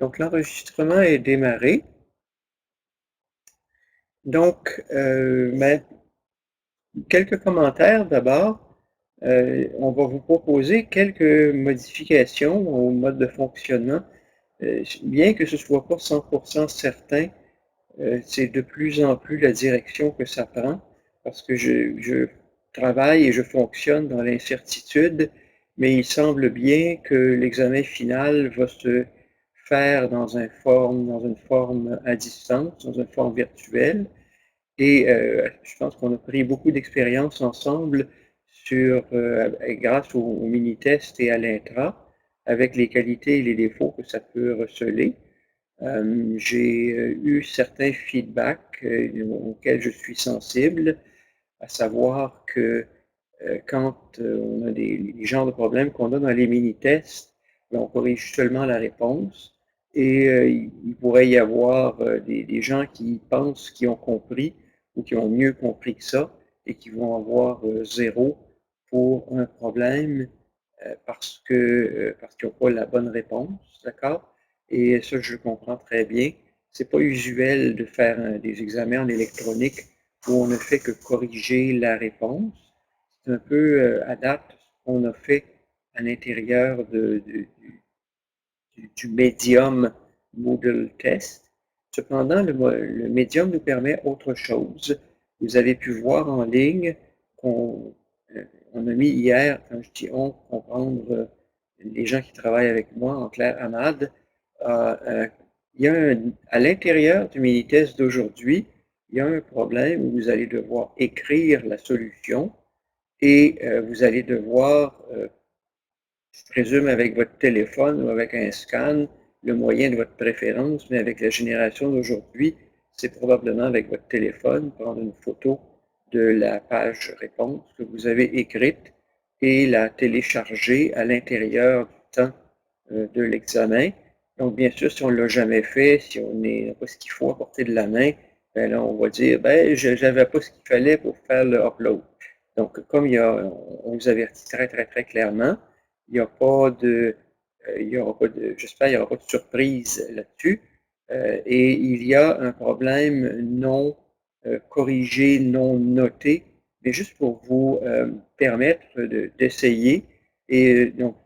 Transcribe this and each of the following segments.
Donc, l'enregistrement est démarré. Donc, quelques commentaires d'abord. On va vous proposer quelques modifications au mode de fonctionnement. Bien que ce ne soit pas 100% certain, c'est de plus en plus la direction que ça prend, parce que je travaille et je fonctionne dans l'incertitude, mais il semble bien que l'examen final va se faire dans une forme à distance, dans une forme virtuelle. Et je pense qu'on a pris beaucoup d'expérience ensemble grâce au mini-test et à l'intra, avec les qualités et les défauts que ça peut receler. J'ai eu certains feedbacks auxquels je suis sensible, à savoir que quand on a les genres de problèmes qu'on a dans les mini-tests, on corrige seulement la réponse et il pourrait y avoir des gens qui pensent qu'ils ont compris ou qui ont mieux compris que ça et qui vont avoir 0 pour un problème parce qu'ils n'ont pas la bonne réponse, d'accord? Et ça, je comprends très bien. C'est pas usuel de faire des examens en électronique où on ne fait que corriger la réponse. C'est un peu à date ce qu'on a fait à l'intérieur du médium Moodle Test. Cependant, le médium nous permet autre chose. Vous avez pu voir en ligne qu'on on a mis hier, quand je dis on, comprendre les gens qui travaillent avec moi, en clair Ahmad, il y a à l'intérieur du mini-test d'aujourd'hui, il y a un problème où vous allez devoir écrire la solution et vous allez devoir, je présume avec votre téléphone ou avec un scan, le moyen de votre préférence, mais avec la génération d'aujourd'hui, c'est probablement avec votre téléphone, prendre une photo de la page réponse que vous avez écrite et la télécharger à l'intérieur du temps de l'examen. Donc, bien sûr, si on ne l'a jamais fait, si on n'a pas ce qu'il faut à portée de la main, ben là, on va dire, ben, je n'avais pas ce qu'il fallait pour faire le upload. Donc, comme on vous avertit très, très, très clairement, il n'y a pas de, il y aura pas de, j'espère, il n'y aura pas de surprise là-dessus. Et il y a un problème non corrigé, non noté, mais juste pour vous permettre d'essayer. Et donc,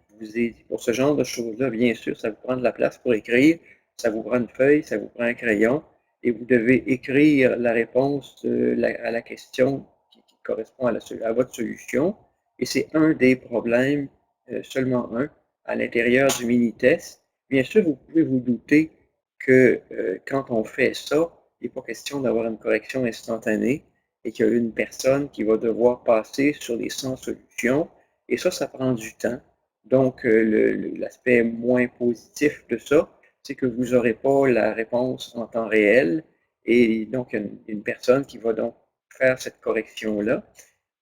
pour ce genre de choses-là, bien sûr, ça vous prend de la place pour écrire, ça vous prend une feuille, ça vous prend un crayon, et vous devez écrire la réponse à la question qui correspond à votre solution. Et c'est un des problèmes, seulement un, à l'intérieur du mini-test. Bien sûr, vous pouvez vous douter que quand on fait ça, il n'est pas question d'avoir une correction instantanée et qu'il y a une personne qui va devoir passer sur les 100 solutions. Et ça prend du temps. Donc, l'aspect moins positif de ça, c'est que vous n'aurez pas la réponse en temps réel. Et donc, il y a une personne qui va donc faire cette correction-là.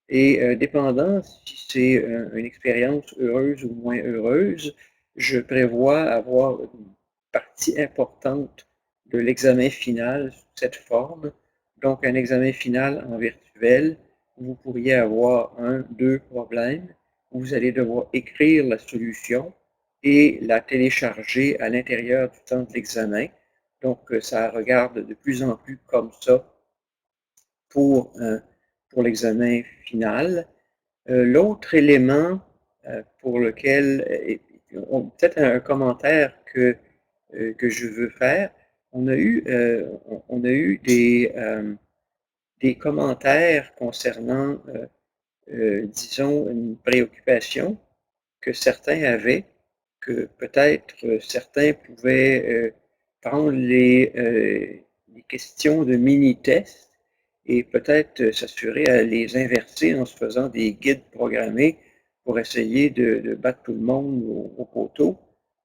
Et dépendant si c'est une expérience heureuse ou moins heureuse, je prévois avoir une partie importante de l'examen final sous cette forme. Donc, un examen final en virtuel, vous pourriez avoir deux problèmes. Vous allez devoir écrire la solution et la télécharger à l'intérieur du temps de l'examen. Donc, ça regarde de plus en plus comme ça pour, pour l'examen final. L'autre élément pour lequel, peut-être un commentaire que je veux faire, on a eu des commentaires concernant, disons, une préoccupation que certains avaient, que peut-être certains pouvaient prendre les questions de mini-tests et peut-être s'assurer à les inverser en se faisant des guides programmés pour essayer de battre tout le monde au poteau.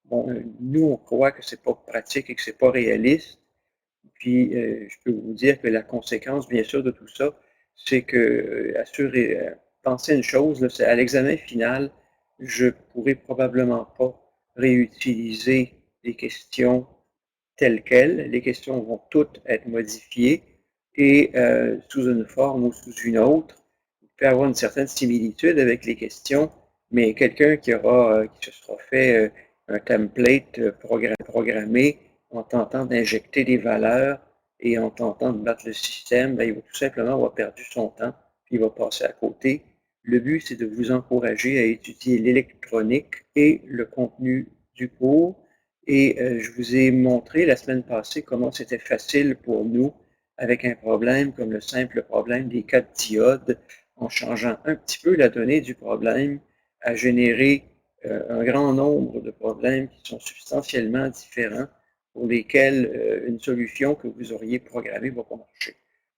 Bon, nous, on croit que c'est pas pratique et que c'est pas réaliste. Puis, je peux vous dire que la conséquence, bien sûr, de tout ça, c'est que, pensez une chose, c'est à l'examen final, je pourrai probablement pas réutiliser les questions telles quelles. Les questions vont toutes être modifiées et sous une forme ou sous une autre. Il peut y avoir une certaine similitude avec les questions, mais quelqu'un qui se sera fait un template programmé en tentant d'injecter des valeurs et en tentant de battre le système, il va tout simplement avoir perdu son temps, puis il va passer à côté. Le but, c'est de vous encourager à étudier l'électronique et le contenu du cours. Et je vous ai montré la semaine passée comment c'était facile pour nous, avec un problème comme le simple problème des 4 diodes, en changeant un petit peu la donnée du problème, à générer un grand nombre de problèmes qui sont substantiellement différents, pour lesquels une solution que vous auriez programmée ne va pas marcher.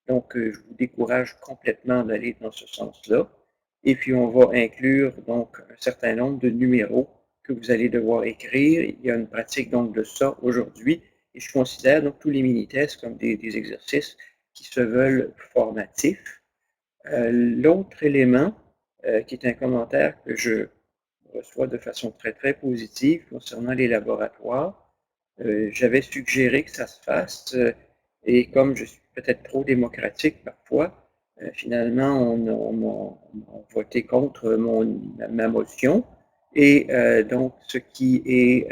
Donc, je vous décourage complètement d'aller dans ce sens-là. Et puis, on va inclure donc un certain nombre de numéros que vous allez devoir écrire. Il y a une pratique donc de ça aujourd'hui. Et je considère donc tous les mini-tests comme des exercices qui se veulent formatifs. L'autre élément, qui est un commentaire que je reçois de façon très, très positive concernant les laboratoires, j'avais suggéré que ça se fasse, et comme je suis peut-être trop démocratique parfois, finalement, on a voté contre ma motion. Et donc, ce qui est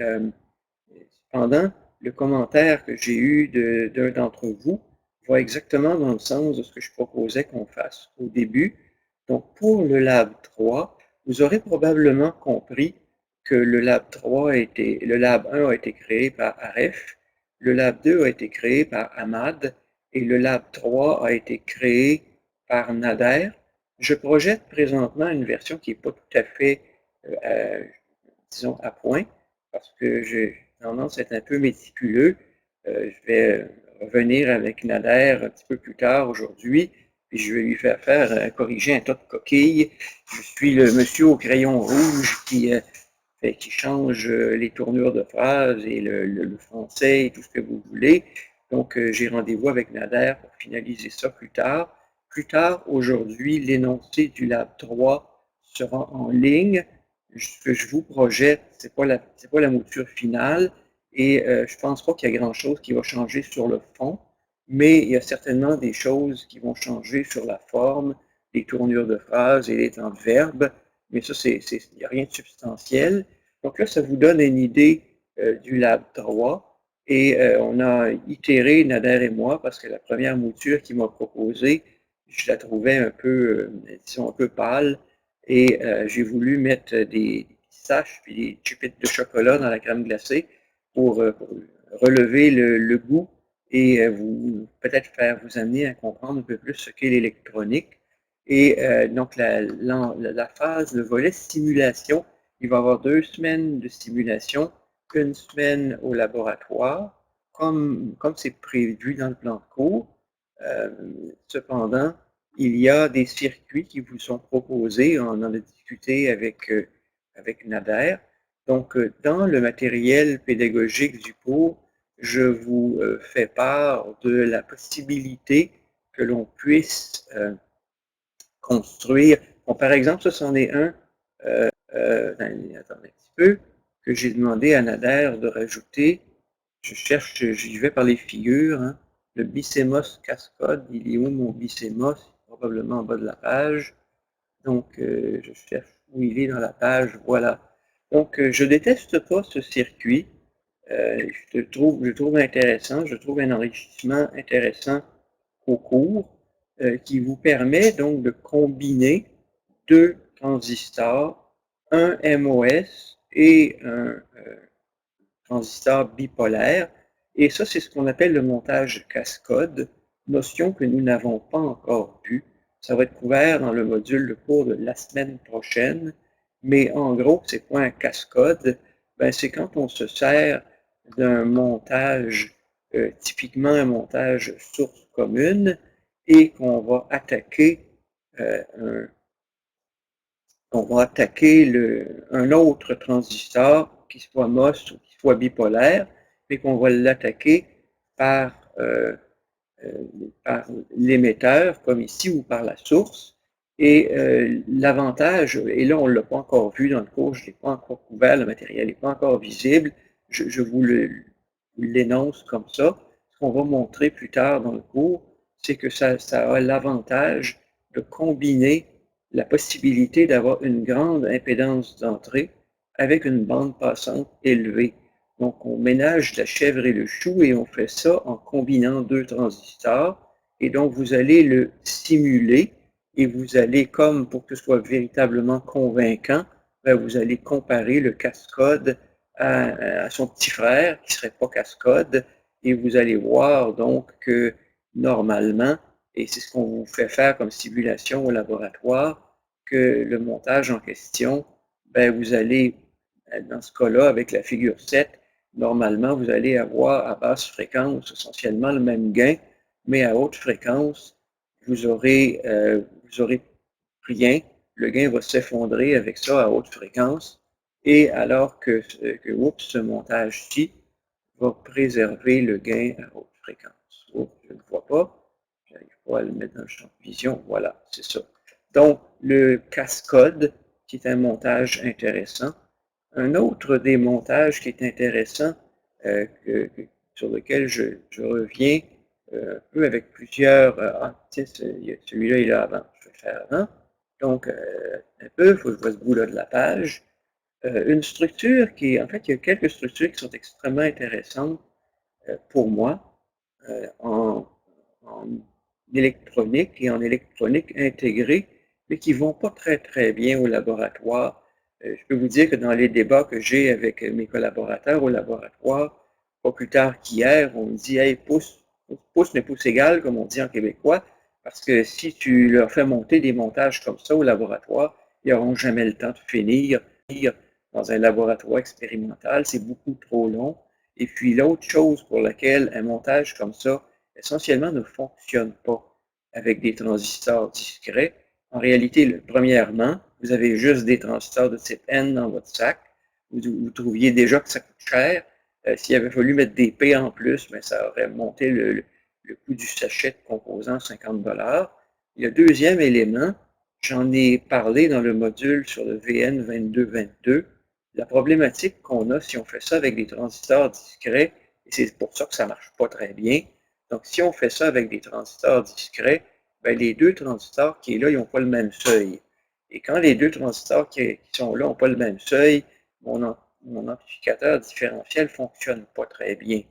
cependant, le commentaire que j'ai eu d'un d'entre vous va exactement dans le sens de ce que je proposais qu'on fasse au début. Donc, pour le Lab 3, vous aurez probablement compris que le Lab 1 a été créé par Aref, le Lab 2 a été créé par Ahmad et le Lab 3 a été créé par Nader. Je projette présentement une version qui n'est pas tout à fait, disons, à point, parce que j'ai tendance à être un peu méticuleux. Je vais revenir avec Nader un petit peu plus tard aujourd'hui, puis je vais lui faire corriger un tas de coquilles. Je suis le monsieur au crayon rouge qui change les tournures de phrases et le français et tout ce que vous voulez. Donc, j'ai rendez-vous avec Nader pour finaliser ça plus tard. Plus tard, aujourd'hui, l'énoncé du Lab 3 sera en ligne. Ce que je vous projette, ce n'est pas la mouture finale, et je ne pense pas qu'il y a grand-chose qui va changer sur le fond, mais il y a certainement des choses qui vont changer sur la forme, les tournures de phrases et les temps de verbe, mais ça, il n'y a rien de substantiel. Donc là, ça vous donne une idée du Lab 3, et on a itéré, Nader et moi, parce que la première mouture qu'il m'a proposée, je la trouvais un peu, disons, un peu pâle, et j'ai voulu mettre des pistaches puis des chipettes de chocolat dans la crème glacée pour relever le goût et peut-être faire vous amener à comprendre un peu plus ce qu'est l'électronique. Et donc, la phase, le volet stimulation, il va y avoir 2 semaines de stimulation, 1 semaine au laboratoire, comme c'est prévu dans le plan de cours. Cependant, il y a des circuits qui vous sont proposés, on en a discuté avec Nader. Donc, dans le matériel pédagogique du cours, je vous fais part de la possibilité que l'on puisse construire. Bon, par exemple, ça, c'en est un, attendez un petit peu, que j'ai demandé à Nader de rajouter. Je cherche, j'y vais par les figures, hein. Le Bicemos Cascode, il est où mon Bicemos? Probablement en bas de la page. Donc, je cherche où il est dans la page, voilà. Donc, je déteste pas ce circuit. Je trouve intéressant, je trouve un enrichissement intéressant au cours qui vous permet donc de combiner 2 transistors, un MOS et un transistor bipolaire. Et ça, c'est ce qu'on appelle le montage cascode, notion que nous n'avons pas encore vue. Ça va être couvert dans le module de cours de la semaine prochaine. Mais en gros, c'est quoi un cascode? C'est quand on se sert d'un montage, typiquement un montage source commune, et qu'on va attaquer un autre transistor, qui soit MOS ou qui soit bipolaire, mais qu'on va l'attaquer par, par l'émetteur, comme ici, ou par la source. Et l'avantage, et là on ne l'a pas encore vu dans le cours, je ne l'ai pas encore couvert, le matériel n'est pas encore visible, je vous l'énonce comme ça. Ce qu'on va montrer plus tard dans le cours, c'est que ça a l'avantage de combiner la possibilité d'avoir une grande impédance d'entrée avec une bande passante élevée. Donc, on ménage la chèvre et le chou et on fait ça en combinant deux transistors. Et donc, vous allez le simuler et vous allez, comme pour que ce soit véritablement convaincant, vous allez comparer le Cascode à son petit frère, qui ne serait pas Cascode, et vous allez voir donc que normalement, et c'est ce qu'on vous fait faire comme simulation au laboratoire, que le montage en question, vous allez, dans ce cas-là, avec la figure 7, normalement, vous allez avoir à basse fréquence essentiellement le même gain, mais à haute fréquence, vous aurez rien. Le gain va s'effondrer avec ça à haute fréquence. Et alors que ce montage-ci va préserver le gain à haute fréquence. Je ne vois pas. Je n'arrive pas à le mettre dans le champ de vision. Voilà, c'est ça. Donc, le Cascode, qui est un montage intéressant. Un autre des montages qui est intéressant, sur lequel je reviens un peu avec plusieurs. Celui-là, il est avant. Je vais le faire avant. Donc, un peu, il faut que je vois ce bout-là de la page. Une structure qui, en fait, il y a quelques structures qui sont extrêmement intéressantes pour moi en électronique et en électronique intégrée, mais qui ne vont pas très, très bien au laboratoire. Je peux vous dire que dans les débats que j'ai avec mes collaborateurs au laboratoire, pas plus tard qu'hier, on me dit hey, pouce mais pouce égal, comme on dit en québécois, parce que si tu leur fais monter des montages comme ça au laboratoire, ils n'auront jamais le temps de finir dans un laboratoire expérimental, c'est beaucoup trop long. Et puis l'autre chose pour laquelle un montage comme ça, essentiellement, ne fonctionne pas avec des transistors discrets. En réalité, premièrement, vous avez juste des transistors de type N dans votre sac. Vous trouviez déjà que ça coûte cher. S'il avait fallu mettre des P en plus, ça aurait monté le coût du sachet de composants 50 $. Le deuxième élément, j'en ai parlé dans le module sur le VN2222, la problématique qu'on a si on fait ça avec des transistors discrets, et c'est pour ça que ça ne marche pas très bien. Donc, si on fait ça avec des transistors discrets, les deux transistors qui sont là, ils n'ont pas le même seuil. Et quand les deux transistors qui sont là n'ont pas le même seuil, mon amplificateur différentiel ne fonctionne pas très bien.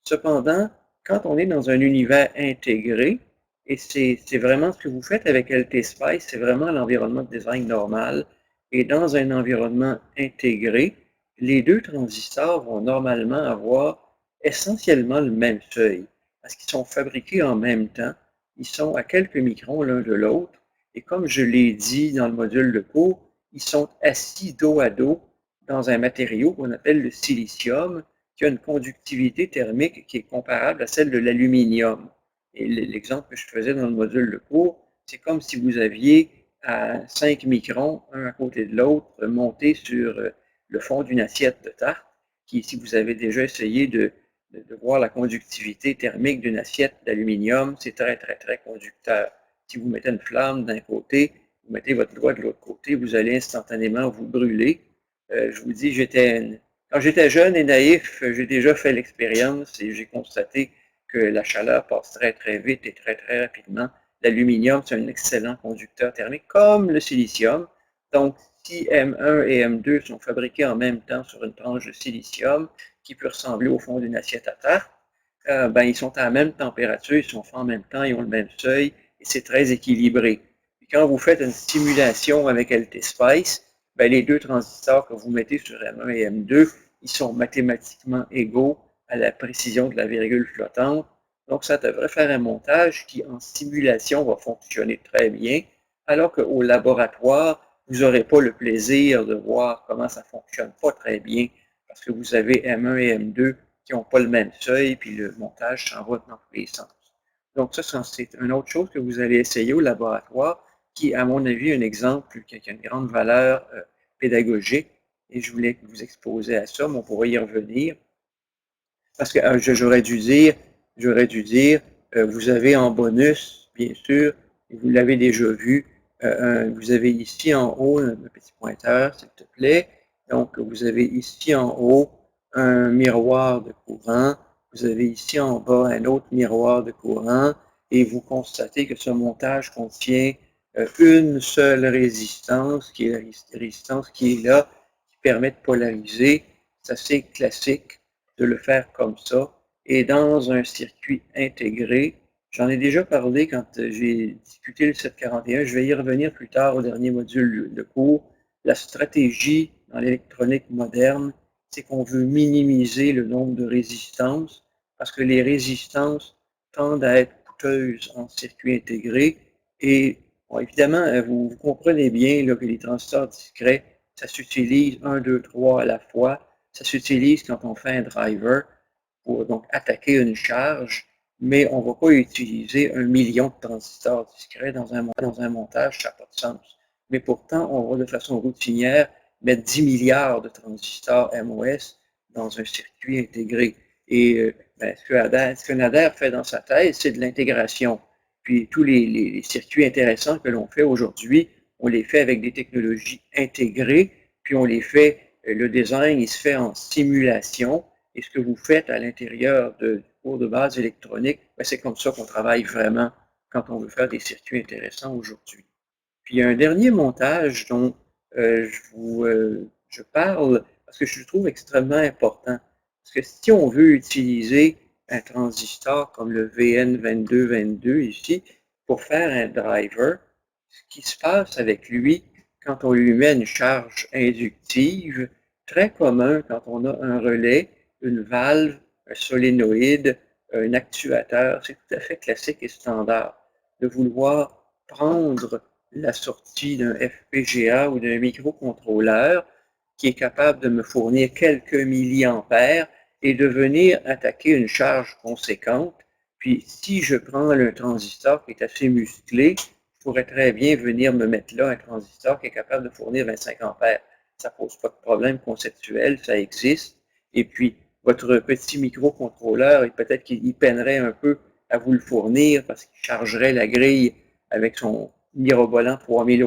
Cependant, quand on est dans un univers intégré, et c'est vraiment ce que vous faites avec LT Spice, c'est vraiment l'environnement de design normal, et dans un environnement intégré, les deux transistors vont normalement avoir essentiellement le même seuil, parce qu'ils sont fabriqués en même temps, ils sont à quelques microns l'un de l'autre, et comme je l'ai dit dans le module de cours, ils sont assis dos à dos dans un matériau qu'on appelle le silicium, qui a une conductivité thermique qui est comparable à celle de l'aluminium. Et l'exemple que je faisais dans le module de cours, c'est comme si vous aviez à 5 microns, un à côté de l'autre, monté sur le fond d'une assiette de tarte, qui, si vous avez déjà essayé de voir la conductivité thermique d'une assiette d'aluminium, c'est très, très, très conducteur. Si vous mettez une flamme d'un côté, vous mettez votre doigt de l'autre côté, vous allez instantanément vous brûler. Je vous dis, quand j'étais jeune et naïf, j'ai déjà fait l'expérience et j'ai constaté que la chaleur passe très, très vite et très, très rapidement. L'aluminium, c'est un excellent conducteur thermique, comme le silicium. Donc, si M1 et M2 sont fabriqués en même temps sur une tranche de silicium, qui peut ressembler au fond d'une assiette à tarte, ils sont à la même température, ils sont faits en même temps, ils ont le même seuil, et c'est très équilibré. Puis quand vous faites une simulation avec LT Spice, les deux transistors que vous mettez sur M1 et M2, ils sont mathématiquement égaux à la précision de la virgule flottante. Donc, ça devrait faire un montage qui, en simulation, va fonctionner très bien, alors qu'au laboratoire, vous n'aurez pas le plaisir de voir comment ça ne fonctionne pas très bien, parce que vous avez M1 et M2 qui n'ont pas le même seuil, puis le montage s'en va dans tous les sens. Donc, ça, c'est une autre chose que vous allez essayer au laboratoire, qui, à mon avis, est un exemple qui a une grande valeur pédagogique, et je voulais vous exposer à ça, mais on pourrait y revenir. Parce que j'aurais dû dire, vous avez en bonus, bien sûr, et vous l'avez déjà vu, vous avez ici en haut un petit pointeur, s'il te plaît. Donc, vous avez ici en haut un miroir de courant. Vous avez ici en bas un autre miroir de courant. Et vous constatez que ce montage contient une seule résistance, qui est la résistance qui est là, qui permet de polariser. C'est assez classique de le faire comme ça. Et dans un circuit intégré, j'en ai déjà parlé quand j'ai discuté le 741, je vais y revenir plus tard au dernier module de cours. La stratégie dans l'électronique moderne, c'est qu'on veut minimiser le nombre de résistances parce que les résistances tendent à être coûteuses en circuit intégré. Et bon, évidemment, vous comprenez bien là, que les transistors discrets, ça s'utilise 1, 2, 3 à la fois. Ça s'utilise quand on fait un driver pour donc attaquer une charge, mais on ne va pas utiliser 1 million de transistors discrets dans un montage, ça n'a pas de sens. Mais pourtant, on va de façon routinière mettre 10 milliards de transistors MOS dans un circuit intégré. Et ce que Nader fait dans sa thèse, c'est de l'intégration. Puis tous les circuits intéressants que l'on fait aujourd'hui, on les fait avec des technologies intégrées, puis on les fait, le design, il se fait en simulation, et ce que vous faites à l'intérieur du cours de base électronique, c'est comme ça qu'on travaille vraiment quand on veut faire des circuits intéressants aujourd'hui. Puis il y a un dernier montage dont je parle parce que je le trouve extrêmement important. Parce que si on veut utiliser un transistor comme le VN2222 ici pour faire un driver, ce qui se passe avec lui quand on lui met une charge inductive, très commun quand on a un relais, une valve, un solénoïde, un actuateur, c'est tout à fait classique et standard de vouloir prendre la sortie d'un FPGA ou d'un microcontrôleur qui est capable de me fournir quelques milliampères et de venir attaquer une charge conséquente. Puis, si je prends un transistor qui est assez musclé, je pourrais très bien venir me mettre là un transistor qui est capable de fournir 25 ampères. Ça ne pose pas de problème conceptuel, ça existe. Et puis, votre petit microcontrôleur, peut-être qu'il peinerait un peu à vous le fournir parce qu'il chargerait la grille avec son mirobolant 3000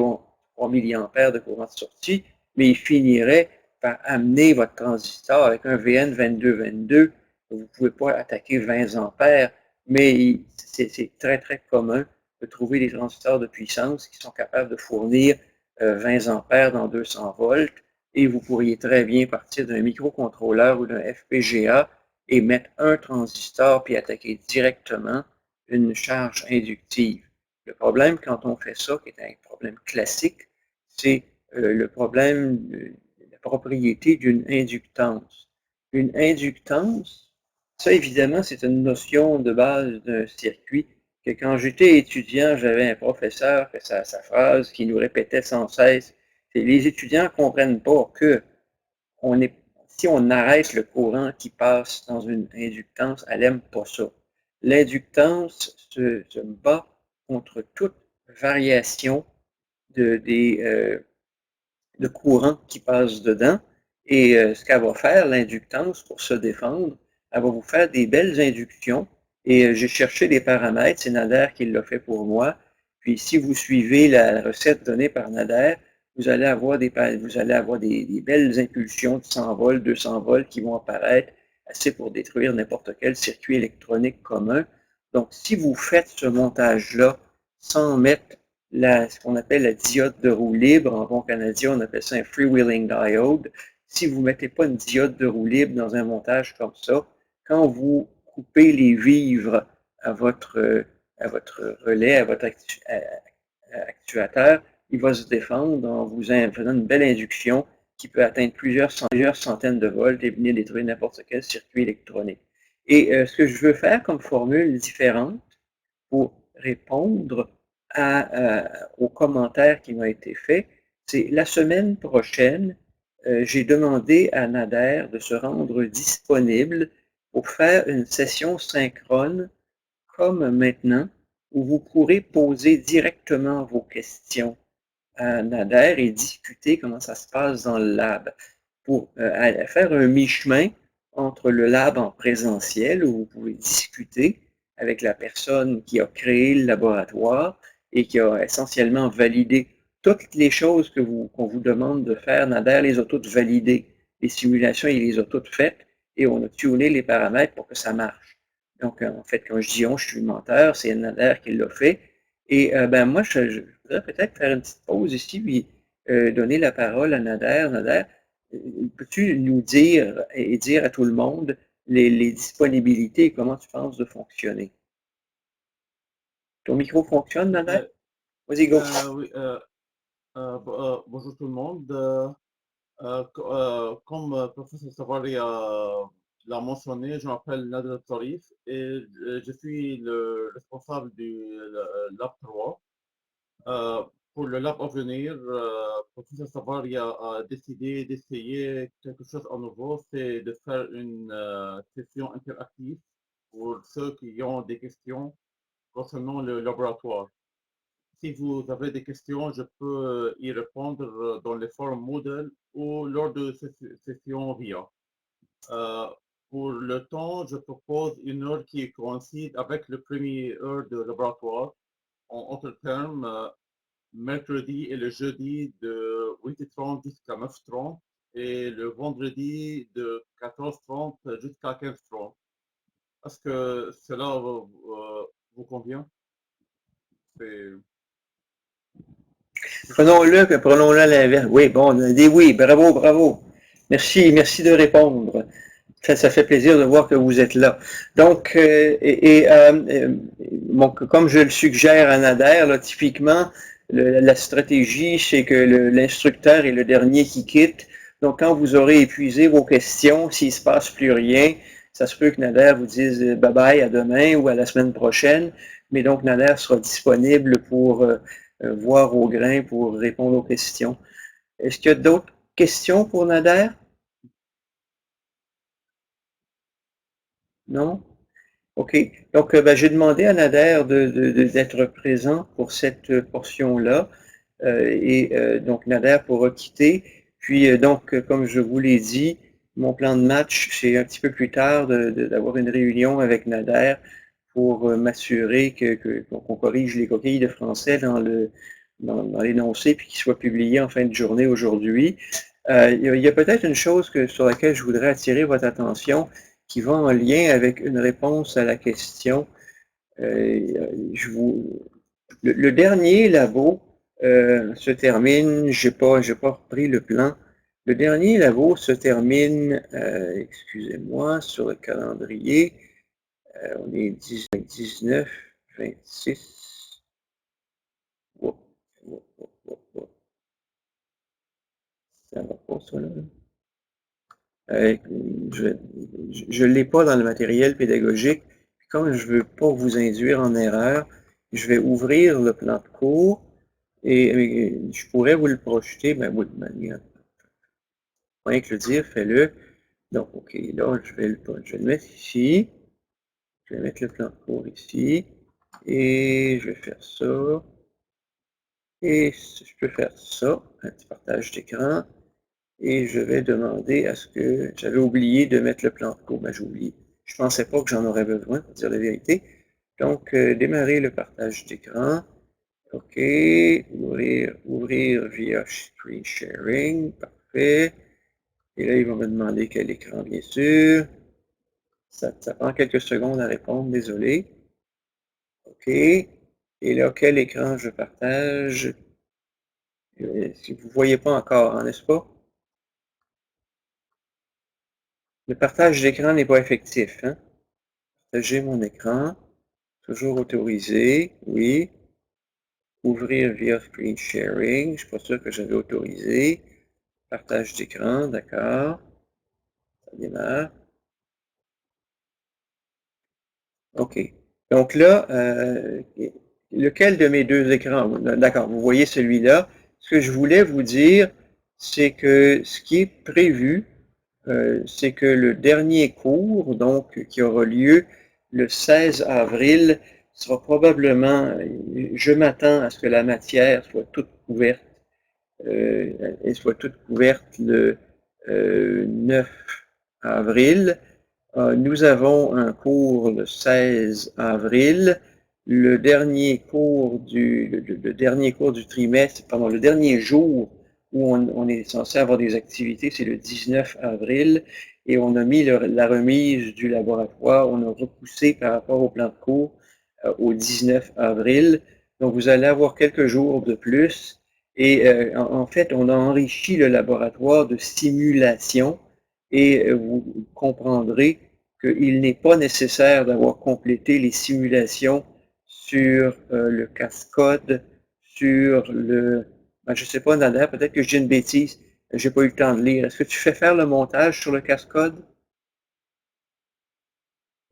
milliampères de courant de sortie, mais il finirait par amener votre transistor avec un VN2222. Vous ne pouvez pas attaquer 20 ampères, mais c'est très, très commun de trouver des transistors de puissance qui sont capables de fournir 20 ampères dans 200 volts, et vous pourriez très bien partir d'un microcontrôleur ou d'un FPGA et mettre un transistor puis attaquer directement une charge inductive. Le problème quand on fait ça, qui est un problème classique, c'est le problème de la propriété d'une inductance. Une inductance, ça évidemment, c'est une notion de base d'un circuit que quand j'étais étudiant, j'avais un professeur que sa phrase qui nous répétait sans cesse, c'est les étudiants ne comprennent pas que si on arrête le courant qui passe dans une inductance, elle n'aime pas ça. L'inductance se bat contre toute variation de courant qui passe dedans. Et ce qu'elle va faire, l'inductance, pour se défendre, elle va vous faire des belles inductions. Et j'ai cherché les paramètres, c'est Nader qui l'a fait pour moi. Puis si vous suivez la recette donnée par Nader, vous allez avoir des belles impulsions de 100 volts, 200 volts qui vont apparaître, assez pour détruire n'importe quel circuit électronique commun. Donc, si vous faites ce montage-là sans mettre ce qu'on appelle la diode de roue libre, en bon canadien, on appelle ça un freewheeling diode. Si vous ne mettez pas une diode de roue libre dans un montage comme ça, quand vous coupez les vivres à votre relais, à votre actuateur, il va se défendre en vous faisant une belle induction qui peut atteindre plusieurs centaines de volts et venir détruire n'importe quel circuit électronique. Et ce que je veux faire comme formule différente pour répondre aux commentaires qui m'ont été faits, c'est la semaine prochaine, j'ai demandé à Nader de se rendre disponible pour faire une session synchrone comme maintenant, où vous pourrez poser directement vos questions à Nader et discuter comment ça se passe dans le lab, pour faire un mi-chemin entre le lab en présentiel, où vous pouvez discuter avec la personne qui a créé le laboratoire et qui a essentiellement validé toutes les choses qu'on vous demande de faire. Nader les a toutes validées. Les simulations, il les a toutes faites et on a tuné les paramètres pour que ça marche. Donc, en fait, quand je dis on, je suis le menteur, c'est Nader qui l'a fait. Et moi, je voudrais peut-être faire une petite pause ici, puis donner la parole à Nader. Nader, peux-tu nous dire et dire à tout le monde les disponibilités et comment tu penses de fonctionner? Ton micro fonctionne, Oui, Nader? Vas-y, go. oui, bonjour tout le monde. Comme professeur Savary l'a mentionné, je m'appelle Nader Tarif et je suis le responsable du Lab 3. Euh, pour le lab à venir, professeur Savary a décidé d'essayer quelque chose à nouveau, c'est de faire une session interactive pour ceux qui ont des questions concernant le laboratoire. Si vous avez des questions, je peux y répondre dans les forums Moodle ou lors de ces sessions VIA. Euh, pour le temps, je propose une heure qui coïncide avec le premier heure de laboratoire. En autres termes, mercredi et le jeudi de 8h30 jusqu'à 9h30 et le vendredi de 14h30 jusqu'à 15h30. Est-ce que cela vous convient? C'est Prenons-le à l'inverse. Oui, bon, on a dit oui, bravo, bravo. Merci, merci de répondre. Ça fait plaisir de voir que vous êtes là. Donc, bon, comme je le suggère à Nader, là, typiquement, la stratégie, c'est que l'instructeur est le dernier qui quitte. Donc, quand vous aurez épuisé vos questions, s'il ne se passe plus rien, ça se peut que Nader vous dise bye-bye à demain ou à la semaine prochaine. Mais donc, Nader sera disponible pour voir au grain, pour répondre aux questions. Est-ce qu'il y a d'autres questions pour Nader? Non? OK. Donc, ben, j'ai demandé à Nader d'être présent pour cette portion-là. Donc, Nader pourra quitter. Puis, donc, comme je vous l'ai dit, mon plan de match, c'est un petit peu plus tard d'avoir une réunion avec Nader pour m'assurer qu'on corrige les coquilles de français dans l'énoncé puis qu'il soit publié en fin de journée aujourd'hui. Il y a peut-être une chose sur laquelle je voudrais attirer votre attention qui va en lien avec une réponse à la question. Le dernier labo se termine, j'ai pas repris le plan. Le dernier labo se termine, excusez-moi, sur le calendrier. On est 19, 26. Oh, oh, oh, oh, oh. Ça va pas, ça, là. Je ne l'ai pas dans le matériel pédagogique. Comme je ne veux pas vous induire en erreur, je vais ouvrir le plan de cours et je pourrais vous le projeter, mais oui, de manière. Rien que le dire, fais-le. Donc, OK, là, je vais le mettre ici. Je vais mettre le plan de cours ici. Et je vais faire ça. Et je peux faire ça, un petit partage d'écran. Et je vais demander à ce que... J'avais oublié de mettre le plan de cours, mais j'ai oublié. Je ne pensais pas que j'en aurais besoin, pour dire la vérité. Donc, démarrer le partage d'écran. OK. Ouvrir via Screen Sharing. Parfait. Et là, il va me demander quel écran, bien sûr. Ça prend quelques secondes à répondre, désolé. OK. Et là, quel écran je partage? Si vous ne voyez pas encore, hein, n'est-ce pas? Le partage d'écran n'est pas effectif. Hein? Partager mon écran. Toujours autorisé. Oui. Ouvrir via Screen Sharing. Je ne suis pas sûr que j'avais autorisé. Partage d'écran, d'accord. Ça démarre. OK. Donc là, lequel de mes deux écrans? D'accord, vous voyez celui-là. Ce que je voulais vous dire, c'est que ce qui est prévu, c'est que le dernier cours, donc, qui aura lieu le 16 avril, sera probablement, je m'attends à ce que la matière soit toute couverte, et soit toute couverte le 9 avril. Nous avons un cours le 16 avril. Le dernier cours le dernier cours du trimestre, pendant le dernier jour où on est censé avoir des activités, c'est le 19 avril. Et on a mis la remise du laboratoire, on a repoussé par rapport au plan de cours au 19 avril. Donc, vous allez avoir quelques jours de plus. Et en fait, on a enrichi le laboratoire de simulations et vous comprendrez qu'il n'est pas nécessaire d'avoir complété les simulations sur le Cascode, sur le... Ben, je ne sais pas, Nader, peut-être que je dis une bêtise, j'ai pas eu le temps de lire. Est-ce que tu fais faire le montage sur le Cascode?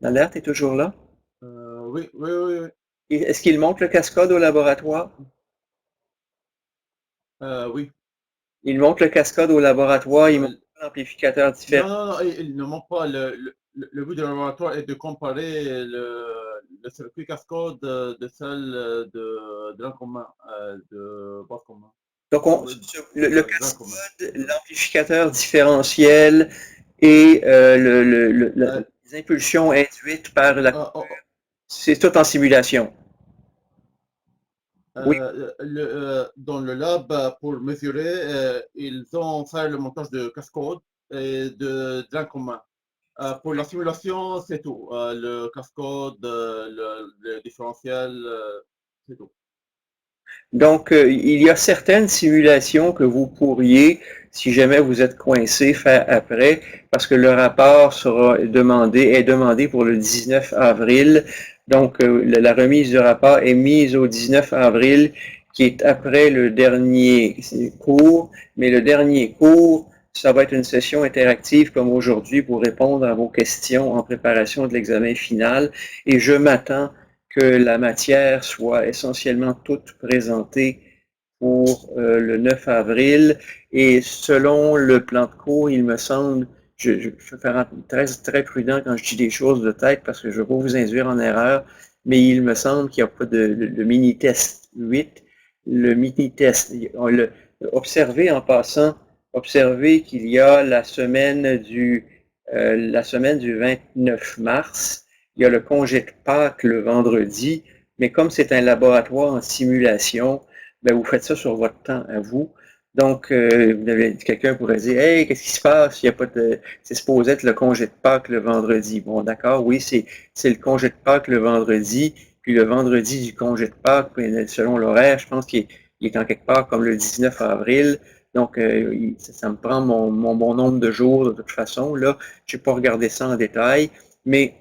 Nader, tu es toujours là? Oui, oui, oui, oui. Est-ce qu'il monte le Cascode au laboratoire? Oui. Il monte le Cascode au laboratoire, il monte Euh, l'amplificateur différent. non, non, non, il ne manque pas. Le but du laboratoire est de comparer le circuit cascode de celle de drain commun, de base commun. Donc, le Drain commun. Cascode, l'amplificateur différentiel et Euh, les impulsions induites par la... oh, oh, C'est tout en simulation. Oui. dans le lab, pour mesurer, ils ont fait le montage de cascode et de drain commun. Pour la simulation, c'est tout. Le cascode, le différentiel, c'est tout. Donc, il y a certaines simulations que vous pourriez, si jamais vous êtes coincé, faire après, parce que le rapport est demandé pour le 19 avril. Donc, la remise du rapport est mise au 19 avril, qui est après le dernier cours, mais le dernier cours, ça va être une session interactive comme aujourd'hui pour répondre à vos questions en préparation de l'examen final. Et je m'attends que la matière soit essentiellement toute présentée pour le 9 avril. Et selon le plan de cours, il me semble, je vais faire très prudent quand je dis des choses de tête parce que je ne veux pas vous induire en erreur, mais il me semble qu'il n'y a pas de mini-test 8. Le mini-test, observez en passant, observez qu'il y a la semaine du 29 mars, il y a le congé de Pâques le vendredi, mais comme c'est un laboratoire en simulation, ben vous faites ça sur votre temps à vous. Donc, quelqu'un pourrait dire, hey, qu'est-ce qui se passe? Il y a pas de, c'est supposé être le congé de Pâques le vendredi. Bon, d'accord, oui, c'est le congé de Pâques le vendredi, puis le vendredi du congé de Pâques, selon l'horaire, je pense qu'il est en quelque part comme le 19 avril. Donc, ça me prend mon nombre de jours de toute façon. Là, je n'ai pas regardé ça en détail, mais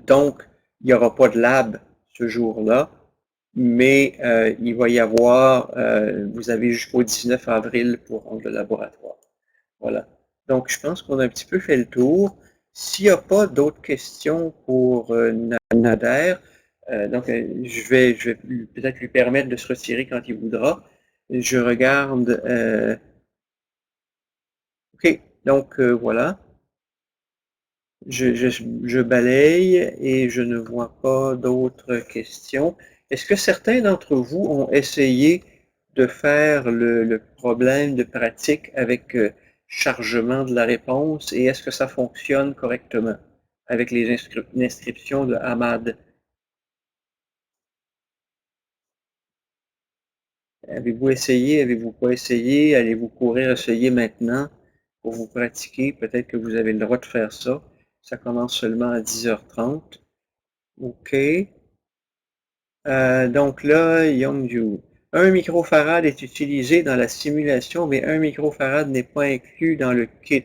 donc, il n'y aura pas de lab ce jour-là, mais il va y avoir, vous avez jusqu'au 19 avril pour rendre le laboratoire. Voilà. Donc, je pense qu'on a un petit peu fait le tour. S'il n'y a pas d'autres questions pour Nader, donc je vais peut-être lui permettre de se retirer quand il voudra. Je regarde. OK, donc voilà. Je balaye et je ne vois pas d'autres questions. Est-ce que certains d'entre vous ont essayé de faire le problème de pratique avec chargement de la réponse et est-ce que ça fonctionne correctement avec les inscriptions de Ahmad? Avez-vous essayé? Avez-vous pas essayé? Allez-vous courir essayer maintenant pour vous pratiquer? Peut-être que vous avez le droit de faire ça. Ça commence seulement à 10h30. OK. Donc là, Youngju. 1 microfarad est utilisé dans la simulation, mais 1 microfarad n'est pas inclus dans le kit.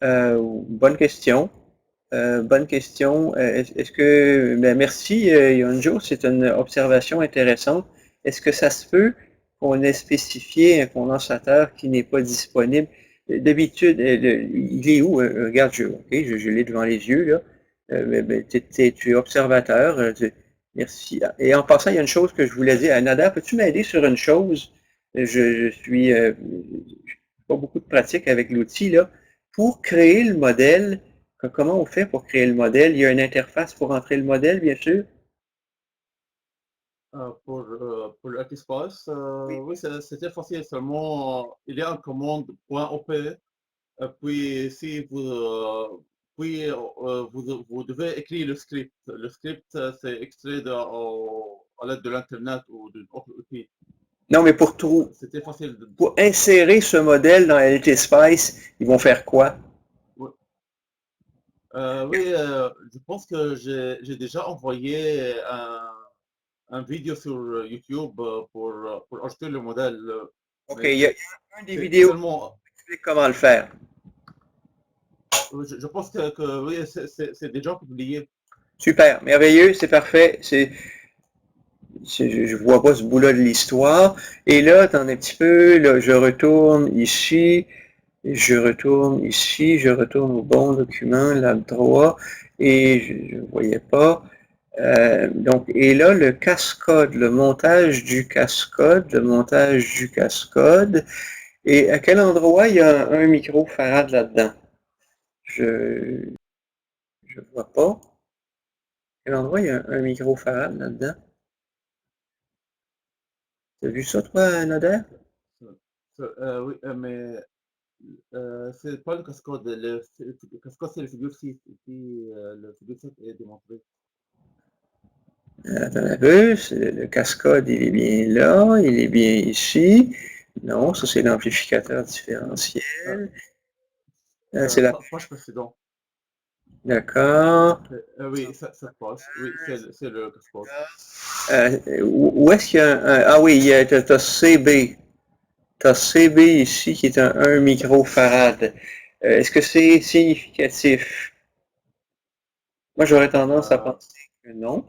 Bonne question. Bonne question. Est-ce que, ben merci Yonjo, c'est une observation intéressante. Est-ce que ça se peut qu'on ait spécifié un condensateur qui n'est pas disponible? D'habitude, il est où? Regarde, je l'ai devant les yeux, là. Tu es observateur. Merci. Et en passant, il y a une chose que je voulais dire. Nada, peux-tu m'aider sur une chose? Je suis pas beaucoup de pratique avec l'outil, là. Pour créer le modèle, comment on fait pour créer le modèle? Il y a une interface pour entrer le modèle, bien sûr. Pour l'Archispace, Oui. oui, c'était facile. Seulement, il y a un commande .op. Puis, si vous, vous devez écrire le script. Le script, c'est extrait à l'aide de l'Internet ou d'une autre outil. Non, mais C'était facile. pour insérer ce modèle dans LT Spice, ils vont faire quoi? Oui, oui, je pense que j'ai déjà envoyé un vidéo sur YouTube pour acheter le modèle. OK, Mais il y a une des c'est vidéos qui seulement, explique comment le faire. je pense que oui, c'est déjà publié. Super, merveilleux, c'est parfait. Je vois pas ce bout-là de l'histoire. Et là, attends un petit peu, là, je retourne ici, je retourne au bon document, lab 3, et je ne voyais pas. Donc, et là, le cascode, le montage du cascode, et à quel endroit il y a un microfarad là-dedans? Je ne vois pas. À quel endroit il y a un microfarad là-dedans? T'as vu ça, toi, Nader? Oui, mais c'est pas le cascade. Le cascade, c'est le figure 6. Ici, le figure 7 est démontré. Attends un peu, le cascode, il est bien là, il est bien ici. Non, ça c'est l'amplificateur Euh, différentiel. C'est la... Page précédente. D'accord. Oui, cette page. Oui, c'est le cascade. Où est-ce qu'il y a ah oui, t'as CB. T'as CB ici qui est un 1 microfarad. Est-ce que c'est significatif? Moi, j'aurais tendance à Euh, penser que non.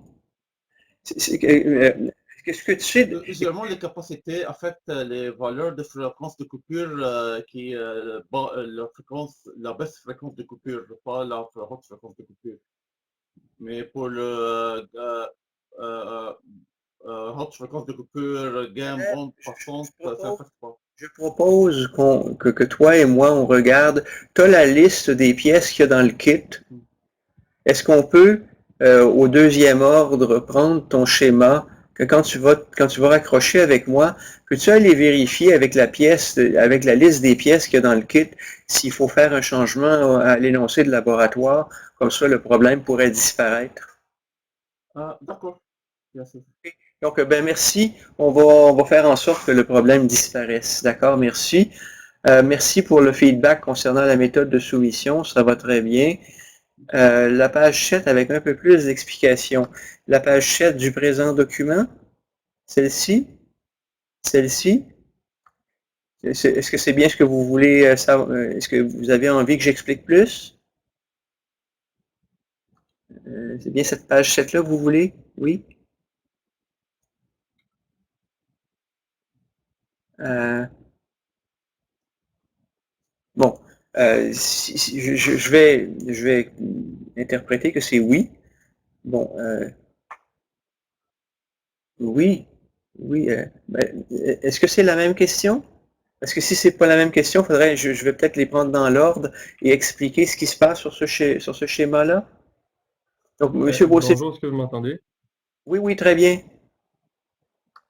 Qu'est-ce que tu sais? Usuellement, les capacités affectent les valeurs de fréquence de coupure qui la fréquence, la baisse fréquence de coupure, pas la haute fréquence de coupure. Mais pour le euh, haute fréquence de coupure, gamme, bande passante, Je ça propose, n'affecte pas. je propose que toi et moi, on regarde. Tu as la liste des pièces qu'il y a dans le kit. Mhm. Est-ce qu'on peut, au deuxième ordre, prendre ton schéma, que quand tu vas raccrocher avec moi, que tu ailles les vérifier avec la pièce, avec la liste des pièces qu'il y a dans le kit, s'il faut faire un changement à l'énoncé de laboratoire, comme ça le problème pourrait disparaître. Ah, d'accord, bien sûr. Donc, ben merci. On va faire en sorte que le problème disparaisse. D'accord, merci. Merci pour le feedback concernant la méthode de soumission. Ça va très bien. La page 7 avec un peu plus d'explications. La page 7 du présent document, celle-ci, celle-ci. Est-ce que c'est bien ce que vous voulez savoir? Est-ce que vous avez envie que j'explique plus? C'est bien cette page 7-là que vous voulez? Oui? Euh, bon, je vais interpréter que c'est oui. Bon, oui, oui. Est-ce que c'est la même question? Parce que si c'est pas la même question, je vais peut-être les prendre dans l'ordre et expliquer ce qui se passe sur ce schéma-là. Donc, Monsieur Beausset, Bonjour, est-ce que vous m'entendez? oui, oui, très bien.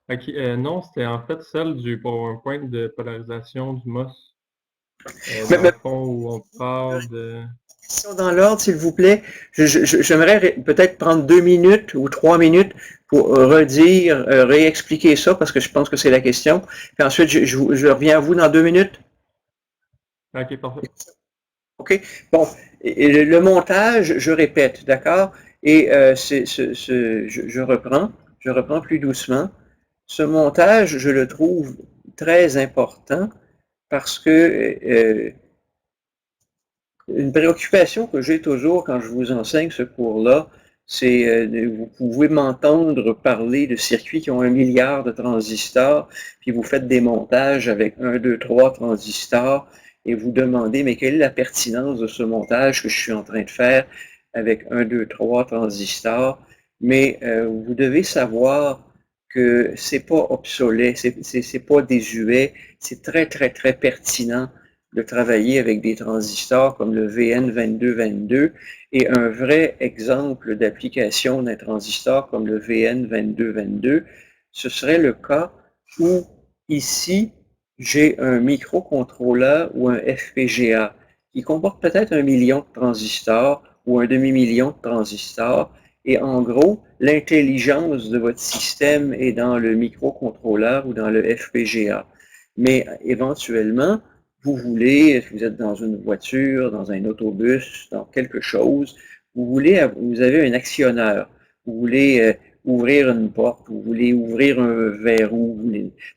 Ok, non, c'était en fait celle du PowerPoint de polarisation du MOS. Mais, Dans mais le fond, où on parle de... question dans l'ordre, s'il vous plaît. J'aimerais peut-être prendre 2 minutes ou 3 minutes pour redire, réexpliquer ça, parce que je pense que c'est la question. Puis ensuite, je reviens à vous dans 2 minutes. Ok, parfait. OK? Bon, et le montage, je répète, d'accord? Et je reprends plus doucement. Ce montage, je le trouve très important parce que une préoccupation que j'ai toujours quand je vous enseigne ce cours-là, c'est vous pouvez m'entendre parler de circuits qui ont 1 milliard de transistors, puis vous faites des montages avec 1, 2, 3 transistors, et vous demandez, mais quelle est la pertinence de ce montage que je suis en train de faire avec 1, 2, 3 transistors? Mais vous devez savoir que c'est pas obsolète, c'est pas désuet, c'est très, très, très pertinent de travailler avec des transistors comme le VN2222 et un vrai exemple d'application d'un transistor comme le VN2222, ce serait le cas où ici, j'ai un microcontrôleur ou un FPGA qui comporte peut-être 1 million de transistors ou un demi-million de transistors. Et en gros, l'intelligence de votre système est dans le microcontrôleur ou dans le FPGA. Mais éventuellement, vous êtes dans une voiture, dans un autobus, dans quelque chose, vous avez un actionneur. Vous voulez ouvrir une porte, vous voulez ouvrir un verrou.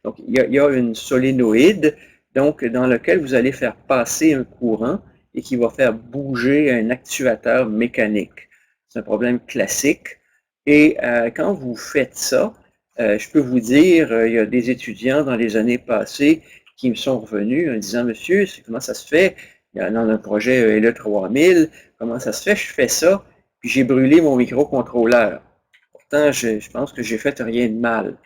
Donc, il y a une solénoïde, donc, dans lequel vous allez faire passer un courant et qui va faire bouger un actuateur mécanique. C'est un problème classique. Et quand vous faites ça, je peux vous dire, il y a des étudiants dans les années passées qui me sont revenus en disant, monsieur, comment ça se fait? Dans un projet LE3000, comment ça se fait? Je fais ça, puis j'ai brûlé mon microcontrôleur. Pourtant, je pense que j'ai fait rien de mal.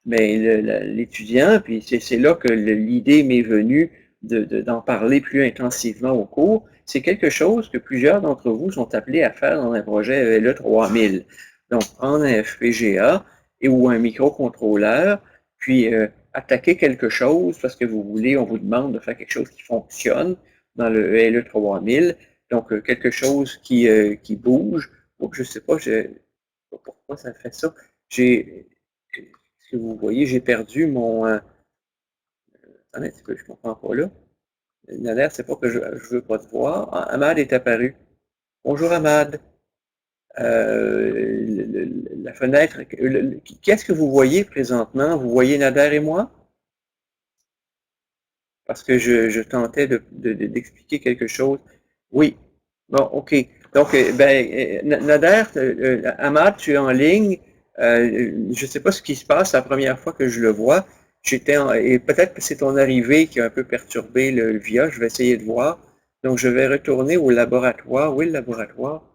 Mais l'étudiant, puis c'est là que l'idée m'est venue d'en parler plus intensivement au cours. C'est quelque chose que plusieurs d'entre vous sont appelés à faire dans un projet LE3000. Donc, prendre un FPGA ou un microcontrôleur, puis attaquer quelque chose parce que vous voulez, on vous demande de faire quelque chose qui fonctionne dans le LE3000. Donc, quelque chose qui bouge. Donc, je ne sais pas pourquoi ça fait ça. Est-ce que vous voyez, j'ai perdu mon... attendez un petit peu, je ne comprends pas là. Nader, c'est pas que je ne veux pas te voir. Ah, Ahmad est apparu. Bonjour Ahmad. La fenêtre, qu'est-ce que vous voyez présentement? Vous voyez Nader et moi? Parce que je tentais d'expliquer quelque chose. Oui. Bon, OK. Donc, Nader, Ahmad, tu es en ligne. Je ne sais pas ce qui se passe la première fois que je le vois. Et peut-être que c'est ton arrivée qui a un peu perturbé le VIA. Je vais essayer de voir. Donc, je vais retourner au laboratoire. Oui, le laboratoire.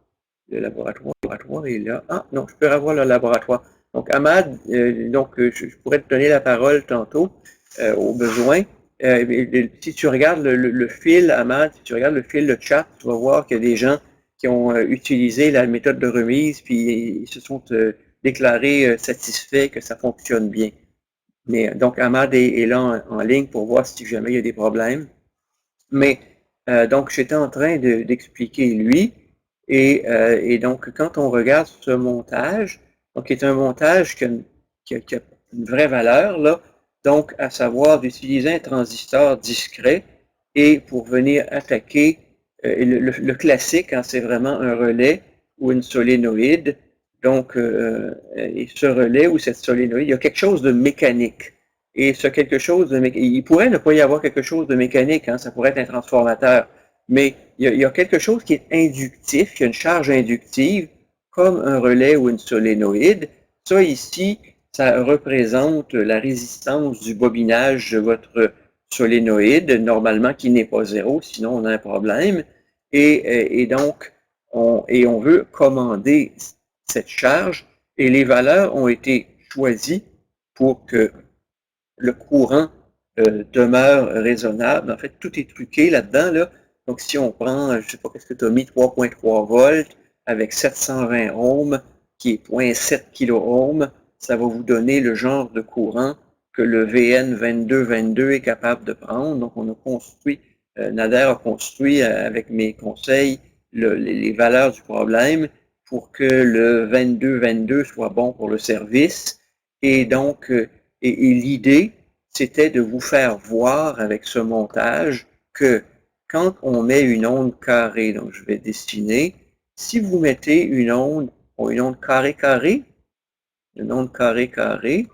Le laboratoire est là. Ah, non, je peux avoir le laboratoire. Donc, Ahmad, je pourrais te donner la parole tantôt, au besoin. Si tu regardes le fil, Ahmad, si tu regardes le fil de chat, tu vas voir qu'il y a des gens qui ont utilisé la méthode de remise, puis ils se sont déclarés satisfaits que ça fonctionne bien. Mais donc, Ahmad est là en ligne pour voir si jamais il y a des problèmes. Mais donc, j'étais en train d'expliquer lui, et donc, quand on regarde ce montage, donc, qui est un montage qui a une vraie valeur, là, donc, à savoir d'utiliser un transistor discret et pour venir attaquer le classique, hein, c'est vraiment un relais ou une solénoïde. Donc, et ce relais ou cette solénoïde, il y a quelque chose de mécanique. Et ce quelque chose de mécanique, il pourrait ne pas y avoir quelque chose de mécanique, hein, ça pourrait être un transformateur, mais il y a quelque chose qui est inductif, qui a une charge inductive, comme un relais ou une solénoïde. Ça ici, ça représente la résistance du bobinage de votre solénoïde, normalement qui n'est pas zéro, sinon on a un problème. Et donc, on veut commander cette charge, et les valeurs ont été choisies pour que le courant demeure raisonnable. En fait, tout est truqué là-dedans, là. Donc, si on prend, je ne sais pas qu'est-ce que tu as mis, 3.3 volts avec 720 ohms, qui est 0.7 kilo-ohms, ça va vous donner le genre de courant que le VN2222 est capable de prendre. Donc, on a construit, Nader a construit avec mes conseils les valeurs du problème pour que le 2222 soit bon pour le service. Et donc, et l'idée, c'était de vous faire voir avec ce montage que quand on met une onde carrée, donc je vais dessiner, si vous mettez une onde carré-carré, une onde carré-carré,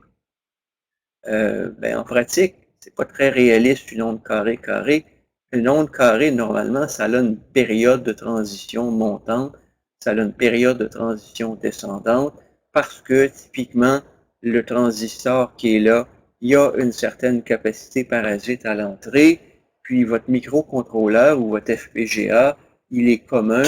en pratique, c'est pas très réaliste une onde carré-carré. Une onde carrée, normalement, ça a une période de transition montante, ça a une période de transition descendante, parce que typiquement, le transistor qui est là, il y a une certaine capacité parasite à l'entrée, puis votre microcontrôleur ou votre FPGA, il est commun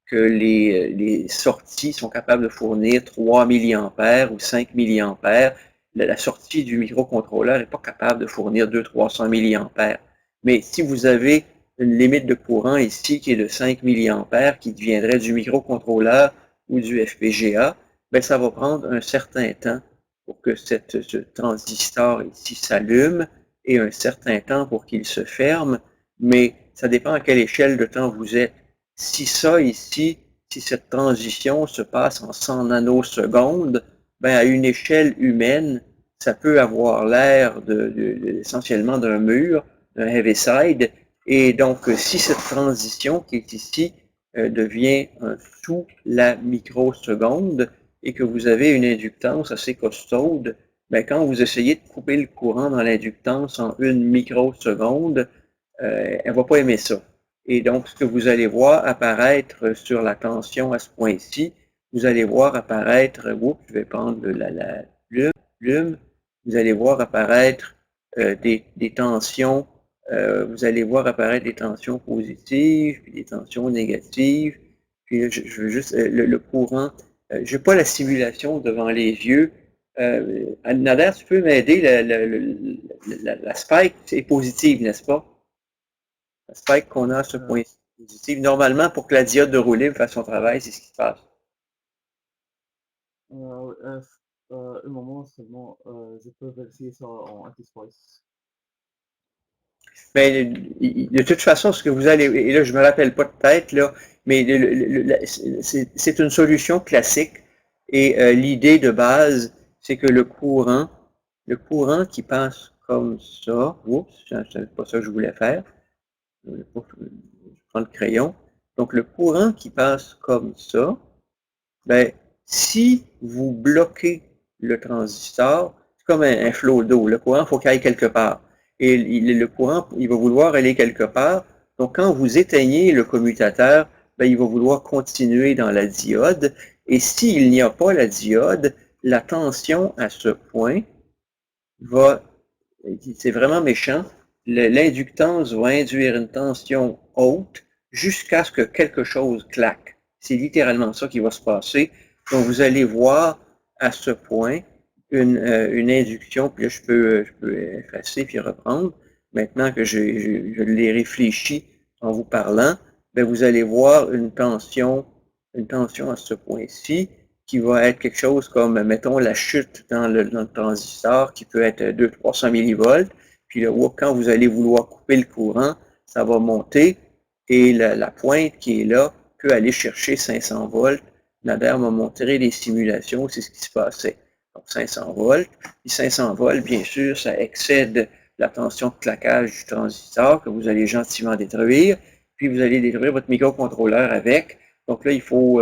que les sorties sont capables de fournir 3 mA ou 5 mA. La sortie du microcontrôleur n'est pas capable de fournir 200-300 mA. Mais si vous avez une limite de courant ici qui est de 5 mA, qui deviendrait du microcontrôleur ou du FPGA, ça va prendre un certain temps pour que ce transistor ici s'allume et un certain temps pour qu'il se ferme, mais ça dépend à quelle échelle de temps vous êtes. Si ça ici, si cette transition se passe en 100 nanosecondes, à une échelle humaine, ça peut avoir l'air essentiellement d'un mur, d'un heaviside, et donc si cette transition qui est ici devient sous la microseconde, et que vous avez une inductance assez costaude, ben, quand vous essayez de couper le courant dans l'inductance en 1 microseconde, elle ne va pas aimer ça. Et donc, ce que vous allez voir apparaître sur la tension à ce point-ci, vous allez voir apparaître, je vais prendre la plume, vous allez voir apparaître des tensions, vous allez voir apparaître des tensions positives, puis des tensions négatives, puis je veux juste, le courant, je n'ai pas la simulation devant les yeux. Nader, tu peux m'aider, la spike est positive, n'est-ce pas? La spike qu'on a à ce point positif. Normalement, pour que la diode de rouler fasse son travail, c'est ce qui se passe. Un moment seulement, je peux vérifier ça en anti-spice. Mais de toute façon, ce que vous allez, et là je me rappelle pas de tête, là, mais c'est une solution classique. Et l'idée de base, c'est que le courant qui passe comme ça, oups, c'est pas ça que je voulais faire. Je prends le crayon. Donc le courant qui passe comme ça, ben, si vous bloquez le transistor, c'est comme un flot d'eau. Le courant, il faut qu'il aille quelque part. Et le courant, il va vouloir aller quelque part. Donc, quand vous éteignez le commutateur, ben, il va vouloir continuer dans la diode. Et s'il n'y a pas la diode, la tension à ce point va, c'est vraiment méchant, l'inductance va induire une tension haute jusqu'à ce que quelque chose claque. C'est littéralement ça qui va se passer. Donc, vous allez voir à ce point une induction, puis là, je peux effacer puis reprendre. Maintenant que je l'ai réfléchi en vous parlant, ben, vous allez voir une tension à ce point-ci qui va être quelque chose comme, mettons, la chute dans le transistor qui peut être 200-300 millivolts. Puis là, quand vous allez vouloir couper le courant, ça va monter et la pointe qui est là peut aller chercher 500 volts. Nader m'a montré les simulations, c'est ce qui se passait. Donc 500 volts. Puis 500 volts, bien sûr, ça excède la tension de claquage du transistor que vous allez gentiment détruire. Puis vous allez détruire votre microcontrôleur avec. Donc là, il faut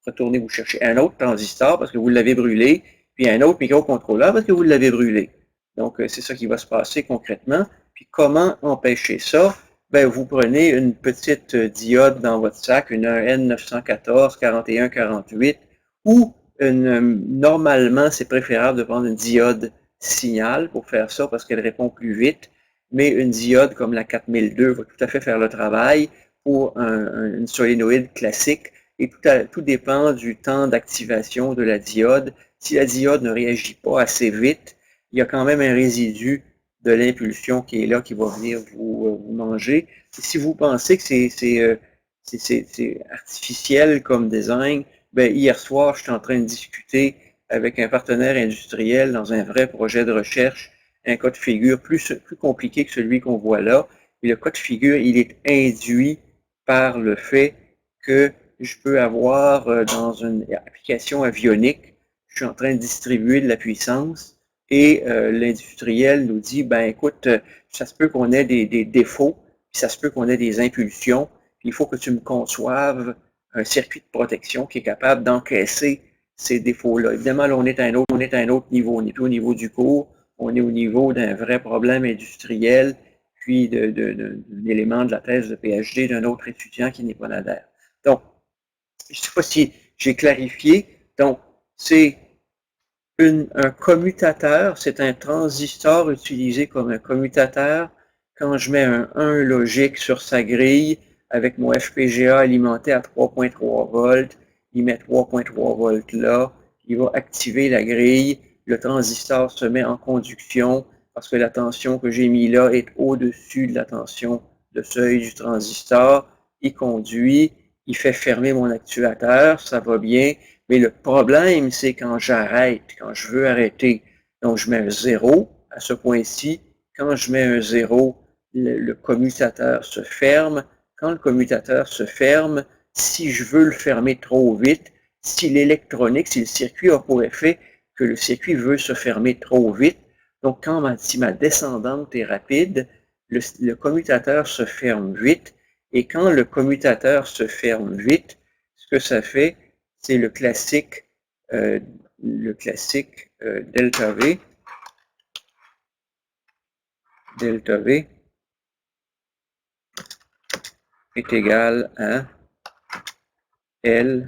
retourner vous chercher un autre transistor parce que vous l'avez brûlé, puis un autre microcontrôleur parce que vous l'avez brûlé. Donc, c'est ça qui va se passer concrètement. Puis comment empêcher ça? Ben, vous prenez une petite diode dans votre sac, une N914 4148, ou normalement, c'est préférable de prendre une diode signal pour faire ça parce qu'elle répond plus vite, mais une diode comme la 4002 va tout à fait faire le travail pour une solénoïde classique. Et tout dépend du temps d'activation de la diode. Si la diode ne réagit pas assez vite, il y a quand même un résidu de l'impulsion qui est là, qui va venir vous manger. Et si vous pensez que c'est artificiel comme design, ben, hier soir, je suis en train de discuter avec un partenaire industriel dans un vrai projet de recherche, un cas de figure plus compliqué que celui qu'on voit là. Et le cas de figure, il est induit par le fait que je peux avoir dans une application avionique, je suis en train de distribuer de la puissance et l'industriel nous dit, ben écoute, ça se peut qu'on ait des défauts, puis ça se peut qu'on ait des impulsions, puis il faut que tu me conçoives un circuit de protection qui est capable d'encaisser ces défauts-là. Évidemment, là, on est à un autre niveau, on n'est plus au niveau du cours, on est au niveau d'un vrai problème industriel, puis d'un élément de la thèse de PhD d'un autre étudiant qui n'est pas Nader. Donc, je ne sais pas si j'ai clarifié. Donc, c'est un commutateur, c'est un transistor utilisé comme un commutateur. Quand je mets un 1 logique sur sa grille avec mon FPGA alimenté à 3.3 volts, il met 3.3 volts là, il va activer la grille, le transistor se met en conduction parce que la tension que j'ai mis là est au-dessus de la tension de seuil du transistor, il conduit, il fait fermer mon actuateur, ça va bien, mais le problème, c'est quand j'arrête, quand je veux arrêter. Donc, je mets un 0 à ce point-ci. Quand je mets un 0, le commutateur se ferme. Quand le commutateur se ferme, si je veux le fermer trop vite, si l'électronique, si le circuit a pour effet que le circuit veut se fermer trop vite, donc si ma descendante est rapide, le commutateur se ferme vite. Et quand le commutateur se ferme vite, ce que ça fait, c'est le classique delta V. Delta V est égal à L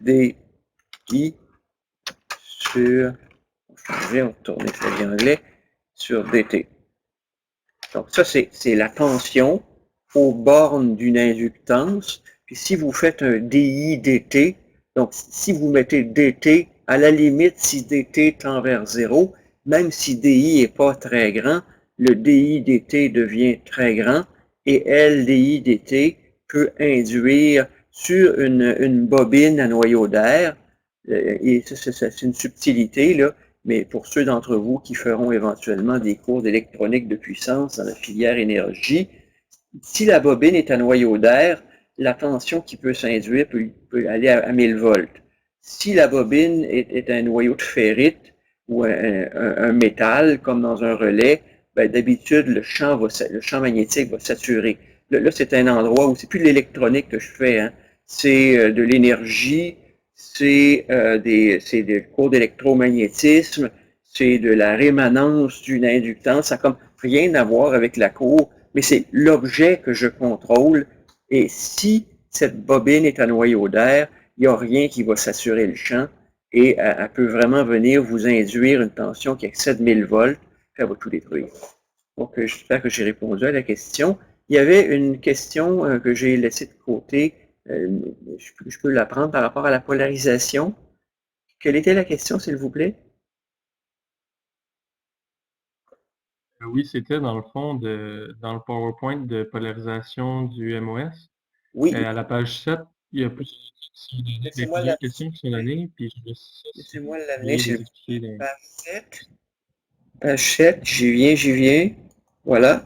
DI sur, on va changer, on va retourner clavier anglais, sur DT. Donc ça, c'est la tension aux bornes d'une inductance. Puis si vous faites un DI DT, donc si vous mettez DT, à la limite, si DT tend vers 0, même si DI n'est pas très grand, le DI DT devient très grand et LDI DT peut induire sur une bobine à noyau d'air, et c'est une subtilité, là, mais pour ceux d'entre vous qui feront éventuellement des cours d'électronique de puissance dans la filière énergie, si la bobine est à noyau d'air, la tension qui peut s'induire peut aller à 1000 volts. Si la bobine est un noyau de ferrite ou un métal, comme dans un relais, ben, d'habitude, le champ magnétique va saturer. Là, c'est un endroit où c'est plus de l'électronique que je fais, hein. C'est de l'énergie, c'est des cours d'électromagnétisme, c'est de la rémanence d'une inductance. Ça n'a comme rien à voir avec la cour, mais c'est l'objet que je contrôle. Et si cette bobine est à noyau d'air, il n'y a rien qui va saturer le champ et elle peut vraiment venir vous induire une tension qui excède 1000 volts, puis elle va tout détruire. Donc, j'espère que j'ai répondu à la question. Il y avait une question que j'ai laissée de côté. Je peux la prendre par rapport à la polarisation. Quelle était la question, s'il vous plaît? Oui, c'était dans le fond dans le PowerPoint de polarisation du MOS. Oui. À la page 7, il y a plusieurs questions qui sont données, puis je vais laissez-moi l'amener sur expliquer. Page 7. Page 7, j'y viens. Voilà.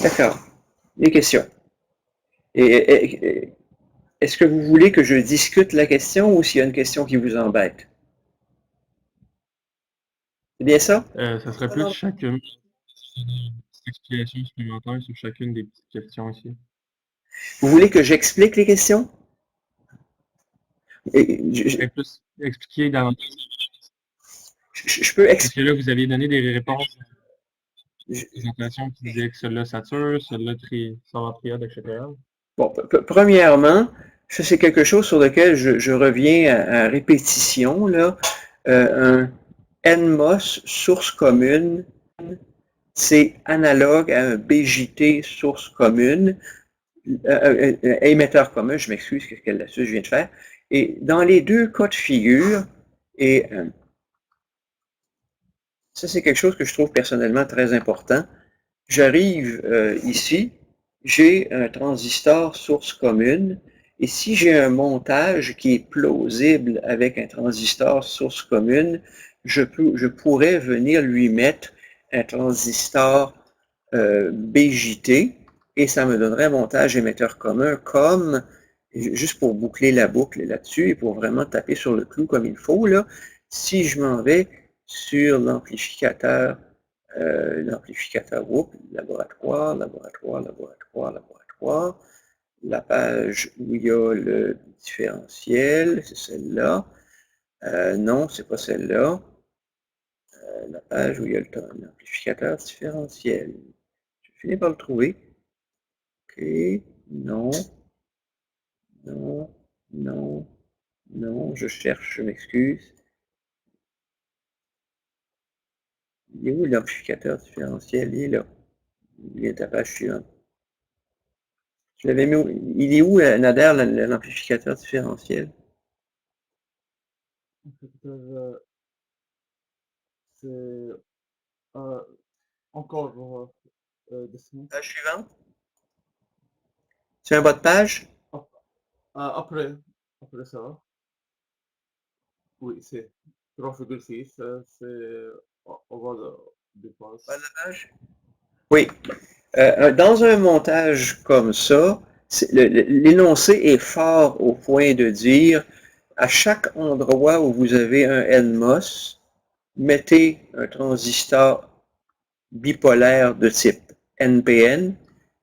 D'accord. Les questions. Et est-ce que vous voulez que je discute la question ou s'il y a une question qui vous embête? C'est bien ça? Ça serait plus chacune des explications supplémentaires sur chacune des petites questions ici. Vous voulez que j'explique les questions? Plus expliquer davantage. Je peux expliquer. Parce que là, vous aviez donné des réponses à la présentation qui disaient que celle-là sature, celle-là sort en triade, etc. Bon, premièrement, ça c'est quelque chose sur lequel je reviens à répétition, là. Un NMOS source commune, c'est analogue à un BJT source commune, émetteur commun, je m'excuse, quel lapsus je viens de faire. Et dans les deux cas de figure, et ça c'est quelque chose que je trouve personnellement très important, j'arrive ici, j'ai un transistor source commune, et si j'ai un montage qui est plausible avec un transistor source commune, je pourrais venir lui mettre un transistor BJT, et ça me donnerait un montage émetteur commun comme, juste pour boucler la boucle là-dessus, et pour vraiment taper sur le clou comme il faut, là, si je m'en vais sur l'amplificateur, laboratoire, la page où il y a le différentiel, c'est celle-là. Non, c'est pas celle-là. La page où il y a l'amplificateur différentiel. Je finis par le trouver. OK, non, je cherche, je m'excuse. Il est où l'amplificateur différentiel? Il est là. Il est à la page suivante. Je l'avais mis où? Il est où, Nader, l'amplificateur différentiel? C'est encore Page suivante? C'est un bas de page? après ça. Oui, c'est 3,6. C'est au bas de page. Oui. Dans un montage comme ça, l'énoncé est fort au point de dire à chaque endroit où vous avez un NMOS, mettez un transistor bipolaire de type NPN.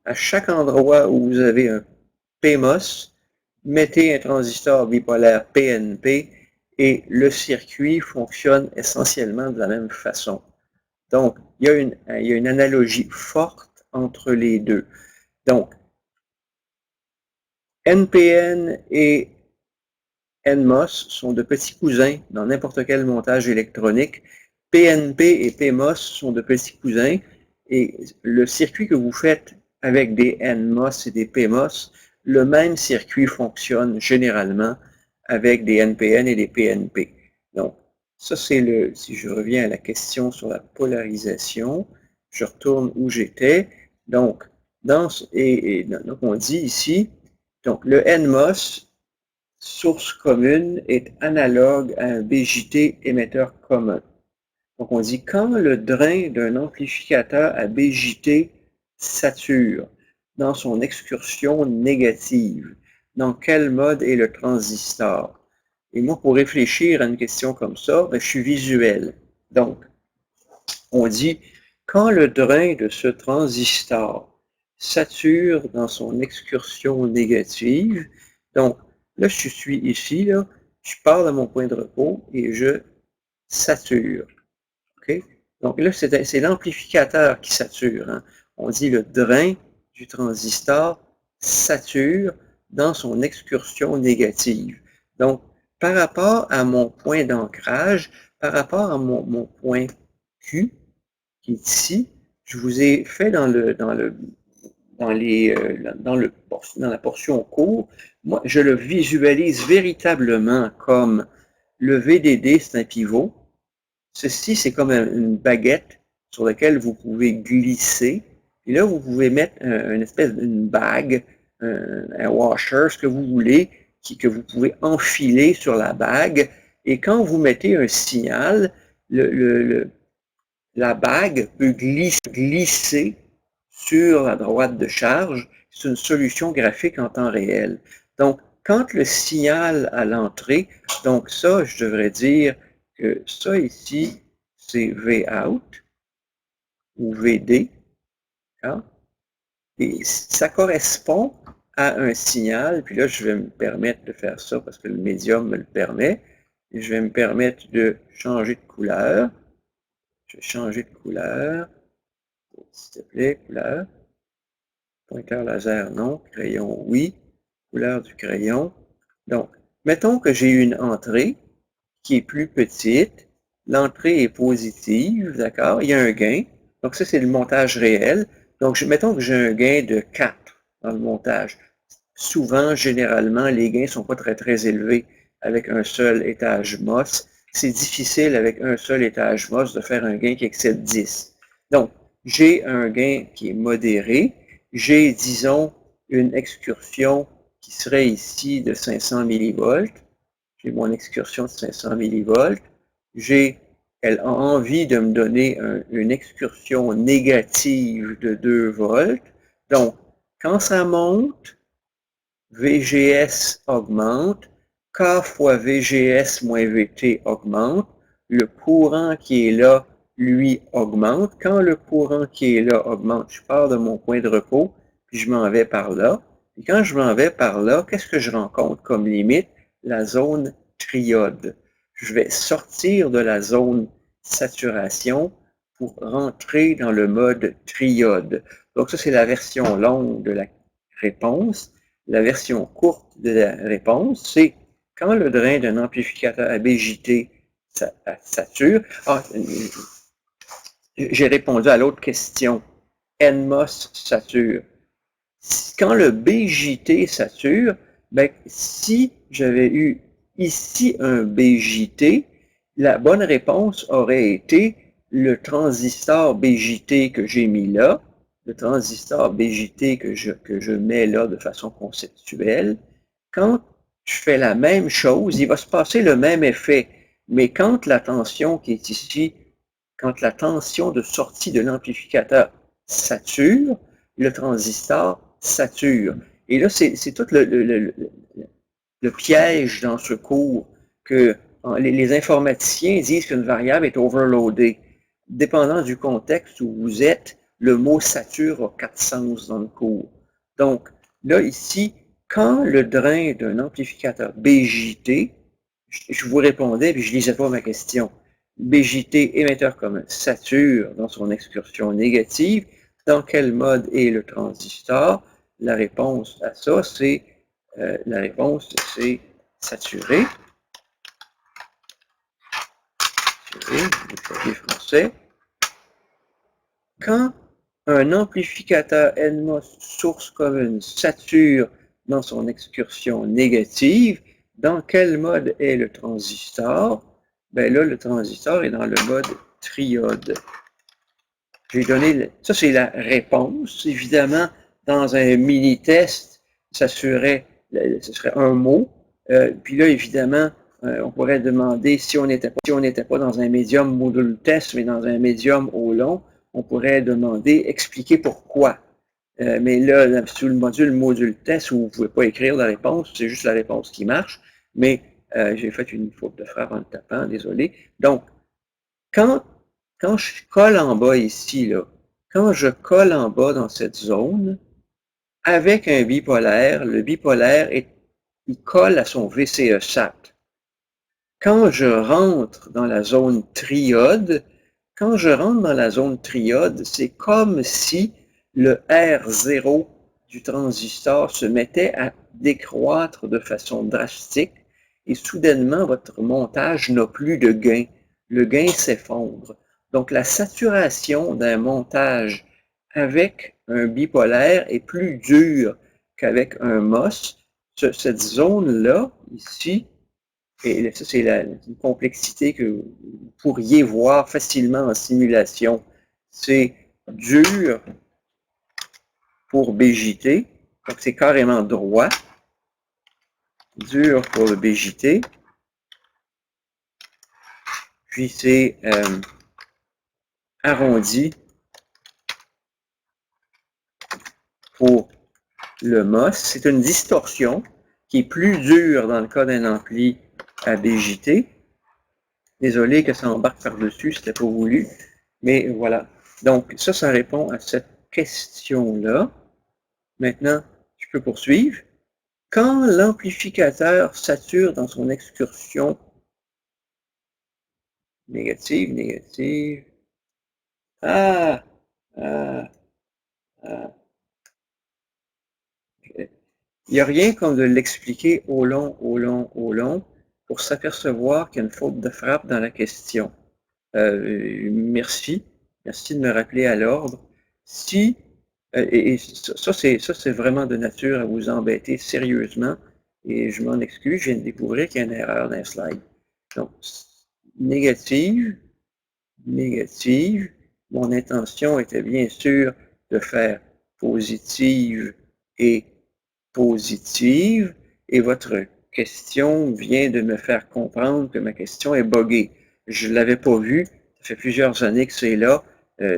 À chaque endroit où vous avez un PMOS, mettez un transistor bipolaire PNP et le circuit fonctionne essentiellement de la même façon. Donc, il y a une analogie forte entre les deux. Donc, NPN et NMOS sont de petits cousins dans n'importe quel montage électronique. PNP et PMOS sont de petits cousins et le circuit que vous faites avec des NMOS et des PMOS, le même circuit fonctionne généralement avec des NPN et des PNP. Donc, ça c'est si je reviens à la question sur la polarisation, je retourne où j'étais. Donc, donc on dit ici, donc le NMOS, source commune, est analogue à un BJT émetteur commun. Donc on dit quand le drain d'un amplificateur à BJT sature dans son excursion négative, dans quel mode est le transistor? Et moi, pour réfléchir à une question comme ça, je suis visuel. Donc, on dit quand le drain de ce transistor sature dans son excursion négative, donc là, je suis ici, là, je pars de mon point de repos et je sature. Okay? Donc là, c'est l'amplificateur qui sature. Hein. On dit le drain du transistor sature dans son excursion négative. Donc, par rapport à mon point d'ancrage, par rapport à mon point Q, qui est ici, je vous ai fait dans la portion cours, moi, je le visualise véritablement comme le VDD, c'est un pivot. Ceci, c'est comme une baguette sur laquelle vous pouvez glisser. Et là, vous pouvez mettre une espèce d'une bague, un washer, ce que vous voulez, que vous pouvez enfiler sur la bague. Et quand vous mettez un signal, la bague peut glisser sur la droite de charge. C'est une solution graphique en temps réel. Donc, quand le signal à l'entrée, donc ça, je devrais dire que ça ici, c'est Vout ou VD. Hein? Et ça correspond à un signal, puis là, je vais me permettre de faire ça parce que le médium me le permet. Et je vais me permettre de changer de couleur. Je vais changer de couleur. S'il te plaît, couleur. Pointeur laser, non. Crayon, oui. Couleur du crayon. Donc, mettons que j'ai une entrée qui est plus petite. L'entrée est positive, d'accord? Il y a un gain. Donc, ça, c'est le montage réel. Donc, mettons que j'ai un gain de 4 dans le montage. Souvent, généralement, les gains ne sont pas très, très élevés avec un seul étage MOS. C'est difficile avec un seul étage MOS de faire un gain qui excède 10. Donc, j'ai un gain qui est modéré. J'ai, disons, une excursion qui serait ici de 500 millivolts. J'ai mon excursion de 500 millivolts. Elle a envie de me donner une excursion négative de 2 volts. Donc, quand ça monte, VGS augmente, K fois VGS moins VT augmente, le courant qui est là, lui, augmente. Quand le courant qui est là augmente, je pars de mon point de repos, puis je m'en vais par là. Et quand je m'en vais par là, qu'est-ce que je rencontre comme limite? La zone triode. Je vais sortir de la zone saturation pour rentrer dans le mode triode. Donc ça, c'est la version longue de la réponse. La version courte de la réponse, c'est quand le drain d'un amplificateur à BJT sature. J'ai répondu à l'autre question. NMOS sature. Quand le BJT sature, ben, si j'avais eu ici un BJT, la bonne réponse aurait été le transistor BJT que j'ai mis là, le transistor BJT que je mets là de façon conceptuelle. Quand je fais la même chose, il va se passer le même effet. Mais quand la tension qui est ici, quand la tension de sortie de l'amplificateur sature, le transistor sature. Et là, c'est tout le piège dans ce cours que les informaticiens disent qu'une variable est overloadée. Dépendant du contexte où vous êtes, le mot sature a 4 sens dans le cours. Donc, là, ici, quand le drain d'un amplificateur BJT, je vous répondais, puis je lisais pas ma question, BJT émetteur commun sature dans son excursion négative, dans quel mode est le transistor? La réponse à ça, c'est saturé. Le papier français. Quand un amplificateur NMOS source commune sature dans son excursion négative, dans quel mode est le transistor? Ben là, le transistor est dans le mode triode. J'ai donné, ça c'est la réponse. Évidemment, dans un mini-test, ce serait un mot. Puis là, évidemment, on pourrait demander, si on n'était pas dans un médium module test, mais dans un médium au long, on pourrait demander, expliquer pourquoi. Mais là, sous le module test, où vous ne pouvez pas écrire la réponse, c'est juste la réponse qui marche. Mais j'ai fait une faute de frappe en le tapant, désolé. Donc, quand je colle en bas ici, là, quand je colle en bas dans cette zone, avec un bipolaire, le bipolaire, il colle à son VCE-SAT. Quand je rentre dans la zone triode, c'est comme si le R0 du transistor se mettait à décroître de façon drastique et soudainement, votre montage n'a plus de gain. Le gain s'effondre. Donc, la saturation d'un montage avec un bipolaire est plus dure qu'avec un MOS. Cette zone-là, ici, et ça, c'est une complexité que vous pourriez voir facilement en simulation. C'est dur pour BJT, donc c'est carrément droit. Dur pour le BJT. Puis c'est arrondi pour le MOS. C'est une distorsion qui est plus dure dans le cas d'un ampli à BJT. Désolé que ça embarque par-dessus, c'était pas voulu. Mais voilà. Donc, ça répond à cette question-là. Maintenant, je peux poursuivre. Quand l'amplificateur sature dans son excursion négative. Il n'y a rien comme de l'expliquer au long, pour s'apercevoir qu'il y a une faute de frappe dans la question. Merci de me rappeler à l'ordre. Si, et ça c'est vraiment de nature à vous embêter sérieusement, et je m'en excuse, je viens de découvrir qu'il y a une erreur dans le slide. Donc, négative, mon intention était bien sûr de faire positive et positive, et votre question vient de me faire comprendre que ma question est buggée. Je ne l'avais pas vu, ça fait plusieurs années que c'est là,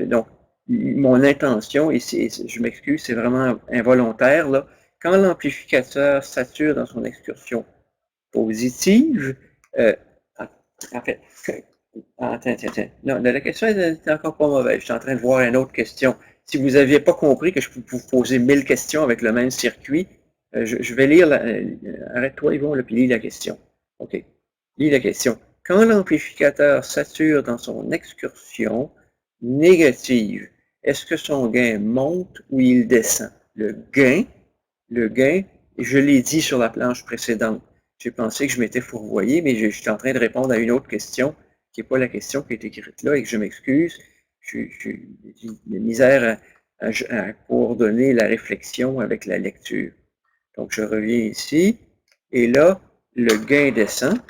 donc mon intention, et je m'excuse, c'est vraiment involontaire, là, quand l'amplificateur sature dans son excursion positive, en fait, attends. Non, la question est encore pas mauvaise. Je suis en train de voir une autre question. Si vous n'aviez pas compris que je peux vous poser 1000 questions avec le même circuit, je vais lire arrête-toi, Yvon, puis lis la question. OK. Lis la question. Quand l'amplificateur sature dans son excursion négative, est-ce que son gain monte ou il descend? Le gain, je l'ai dit sur la planche précédente. J'ai pensé que je m'étais fourvoyé, mais je suis en train de répondre à une autre question qui n'est pas la question qui est écrite là et que je m'excuse. J'ai de misère à coordonner la réflexion avec la lecture. Donc, je reviens ici. Et là, le gain descend.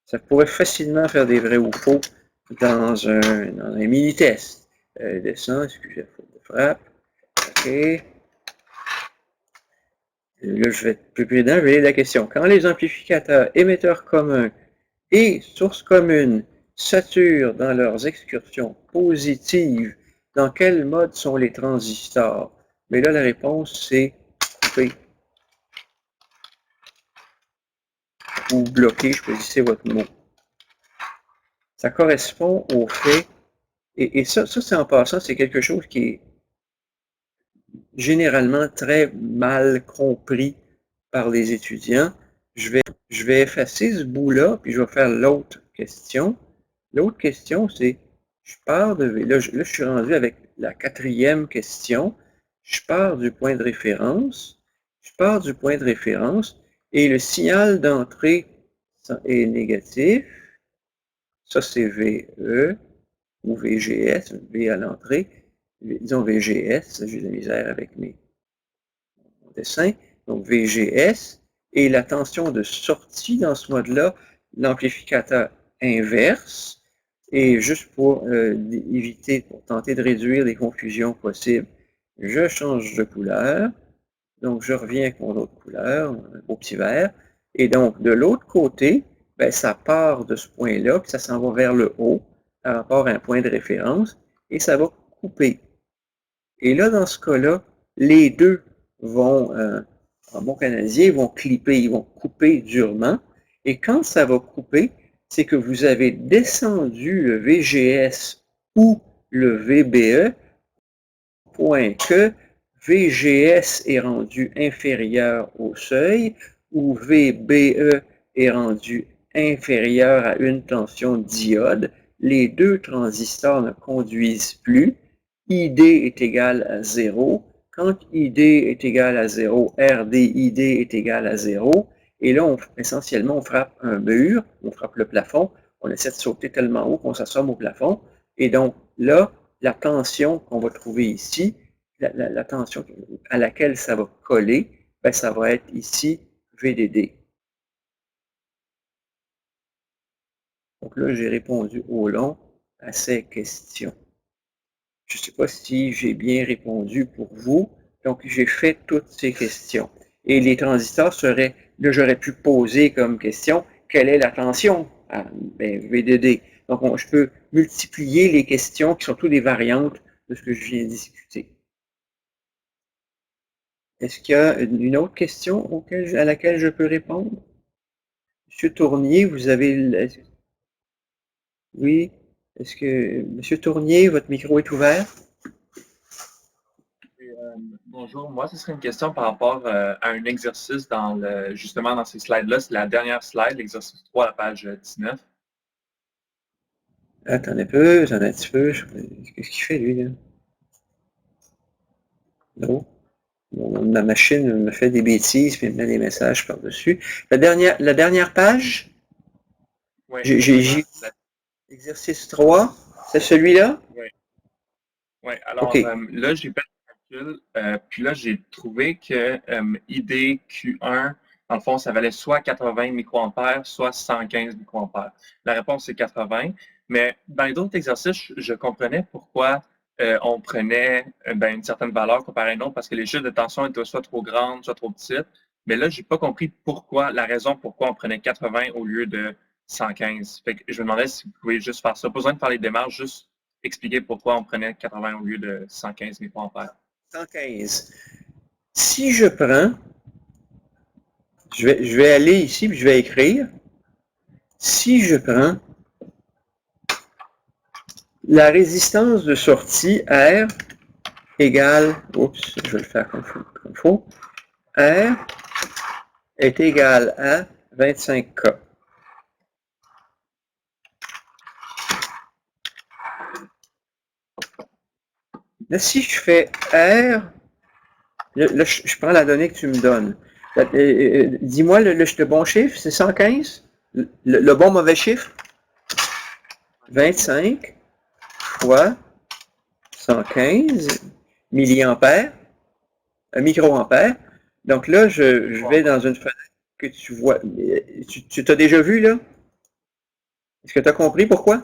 Ça pourrait facilement faire des vrais ou faux dans un mini-test. Descend, excusez, faute de frappe. OK. Là, je vais être plus prudent, je vais lire la question. Quand les amplificateurs émetteurs communs et sources communes saturent dans leurs excursions positives, dans quel mode sont les transistors? Mais là, la réponse, c'est coupé. Ou bloqué, choisissez votre mot. Ça correspond au fait, et ça c'est en passant, c'est quelque chose qui est généralement très mal compris par les étudiants. Je vais effacer ce bout-là, puis je vais faire l'autre question. L'autre question, c'est, je pars de, là, je suis rendu avec la 4e question. Je pars du point de référence. Je pars du point de référence et le signal d'entrée est négatif. Ça, c'est VE ou VGS, V à l'entrée. Disons VGS, j'ai de la misère avec mon dessin. Donc VGS et la tension de sortie dans ce mode-là, l'amplificateur inverse. Et juste pour éviter, pour tenter de réduire les confusions possibles, je change de couleur. Donc, je reviens avec mon autre couleur, un beau petit vert. Et donc, de l'autre côté, ben, ça part de ce point-là, puis ça s'en va vers le haut, par rapport à un point de référence, et ça va couper. Et là, dans ce cas-là, les deux vont, en bon canadien, vont clipper, ils vont couper durement. Et quand ça va couper, c'est que vous avez descendu le VGS ou le VBE, point que VGS est rendu inférieur au seuil ou VBE est rendu inférieur à une tension diode. Les deux transistors ne conduisent plus. ID est égal à 0. Quand ID est égal à 0, RDID est égal à 0. Et là, essentiellement, on frappe un mur, on frappe le plafond, on essaie de sauter tellement haut qu'on s'assomme au plafond. Et donc, là, la tension qu'on va trouver ici, la tension à laquelle ça va coller, ben, ça va être ici VDD. Donc là, j'ai répondu au long à ces questions. Je ne sais pas si j'ai bien répondu pour vous. Donc, j'ai fait toutes ces questions. Et les transistors seraient, là, j'aurais pu poser comme question, quelle est la tension à VDD? Donc, je peux multiplier les questions qui sont toutes des variantes de ce que je viens de discuter. Est-ce qu'il y a une autre question à laquelle je peux répondre? Monsieur Tournier, vous avez... Oui. Est-ce que... Monsieur Tournier, votre micro est ouvert? Bonjour, moi, ce serait une question par rapport à un exercice justement dans ces slides-là. C'est la dernière slide, l'exercice 3, la page 19. Attendez un peu, j'en ai un petit peu. Qu'est-ce qu'il fait, lui, là? Non. Ma machine me fait des bêtises puis me met des messages par-dessus. La dernière page? Oui. Exercice 3, c'est celui-là? Oui. Oui, alors okay. Là, j'ai fait le calcul, puis là, j'ai trouvé que ID Q1, dans le fond, ça valait soit 80 microampères, soit 115 microampères. La réponse est 80, mais dans les autres exercices, je comprenais pourquoi on prenait une certaine valeur comparée à une autre, parce que les chiffres de tension étaient soit trop grandes, soit trop petites. Mais là, j'ai pas compris la raison pourquoi on prenait 80 au lieu de 115. Fait que je me demandais si vous pouvez juste faire ça. Pas besoin de faire les démarches, juste expliquer pourquoi on prenait 80 au lieu de 115 microampères. 115. Si je prends, je vais aller ici et je vais écrire. Si je prends la résistance de sortie R égale, oups, je vais le faire comme il faut, R est égal à 25K. Là, si je fais R, là, je prends la donnée que tu me donnes. Dis-moi le bon chiffre, c'est 115? Le bon mauvais chiffre? 25 fois 115 milliampères, microampères. Donc là, je vais dans une fenêtre que tu vois. Tu t'as déjà vu, là? Est-ce que tu as compris pourquoi?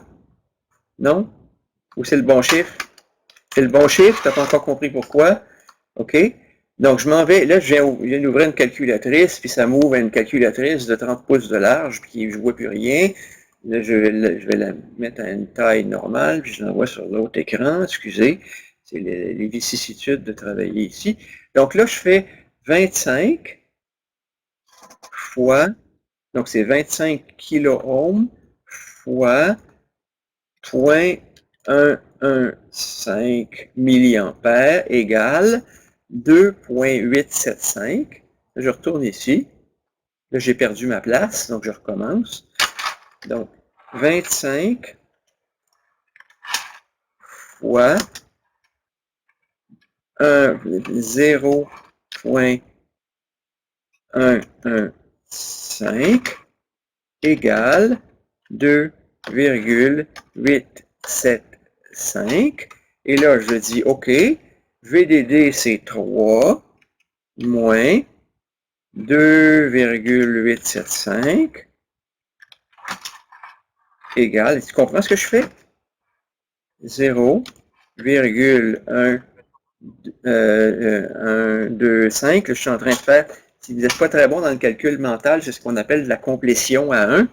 Non? Ou c'est le bon chiffre? C'est le bon chiffre, tu n'as pas encore compris pourquoi. OK? Donc, je m'en vais, là, je viens d'ouvrir une calculatrice, puis ça m'ouvre une calculatrice de 30 pouces de large, puis je ne vois plus rien. Là, je vais la mettre à une taille normale, puis je l'envoie sur l'autre écran, excusez. C'est les vicissitudes de travailler ici. Donc là, je fais 25 fois, donc c'est 25 kiloohms fois 0.115 milliampères égale 2,875. Je retourne ici. Là, j'ai perdu ma place, donc je recommence. Donc, 25 fois 0,115 égale 2,875. Et là, je dis OK. VDD, c'est 3 moins 2,875 égale, tu comprends ce que je fais? 0,125, je suis en train de faire, si vous n'êtes pas très bon dans le calcul mental, c'est ce qu'on appelle de la complétion à 1.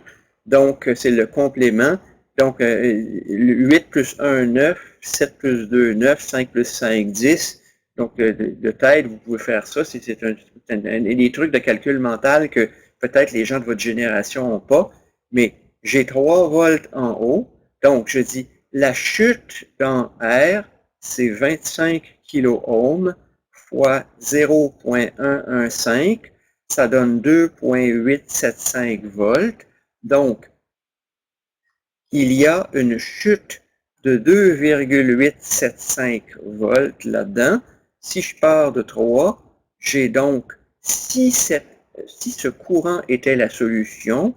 Donc, c'est le complément. Donc, 8 plus 1, 9, 7 plus 2, 9, 5 plus 5, 10. Donc, de tête, vous pouvez faire ça. C'est des trucs de calcul mental que peut-être les gens de votre génération n'ont pas. Mais j'ai 3 volts en haut. Donc, je dis, la chute dans R, c'est 25 kOhms fois 0,115. Ça donne 2,875 volts. Donc, il y a une chute de 2,875 volts là-dedans. Si je pars de 3, j'ai donc, si ce courant était la solution,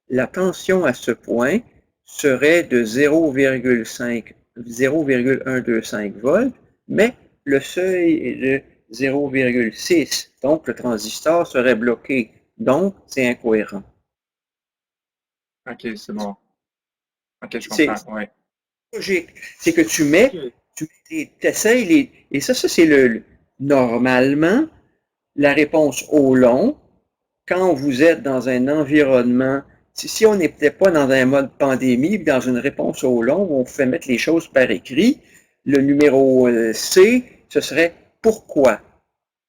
la tension à ce point serait de 0,125 volts, mais le seuil est de 0,6. Donc, le transistor serait bloqué. Donc, c'est incohérent. OK, c'est bon. OK, je comprends, ouais. C'est que tu essayes et ça c'est normalement, la réponse au long, quand vous êtes dans un environnement, si on n'était pas dans un mode pandémie, dans une réponse au long, où on fait mettre les choses par écrit, le numéro C, ce serait pourquoi?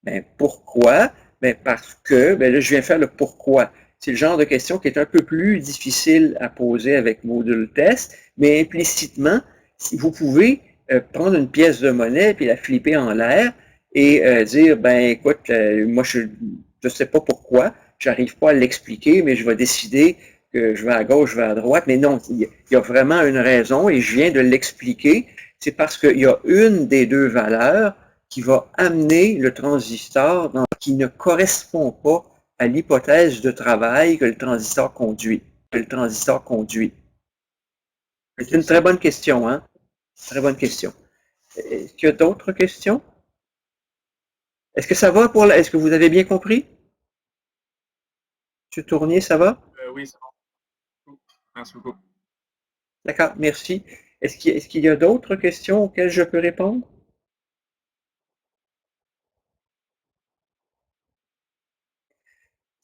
Ben, pourquoi? Ben, parce que, ben là, je viens faire le pourquoi. C'est le genre de question qui est un peu plus difficile à poser avec module test, mais implicitement, si vous pouvez prendre une pièce de monnaie puis la flipper en l'air et dire, ben écoute, moi je ne sais pas pourquoi, j'arrive pas à l'expliquer, mais je vais décider que je vais à gauche, je vais à droite, mais non, il y a vraiment une raison et je viens de l'expliquer. C'est parce qu'il y a une des deux valeurs qui va amener le transistor qui ne correspond pas à l'hypothèse de travail que le transistor conduit. C'est une très bonne question, hein? Très bonne question. Est-ce qu'il y a d'autres questions? Est-ce que ça va est-ce que vous avez bien compris? M. Tournier, ça va? Oui, c'est bon. Merci beaucoup. D'accord, merci. Est-ce qu'il y a d'autres questions auxquelles je peux répondre?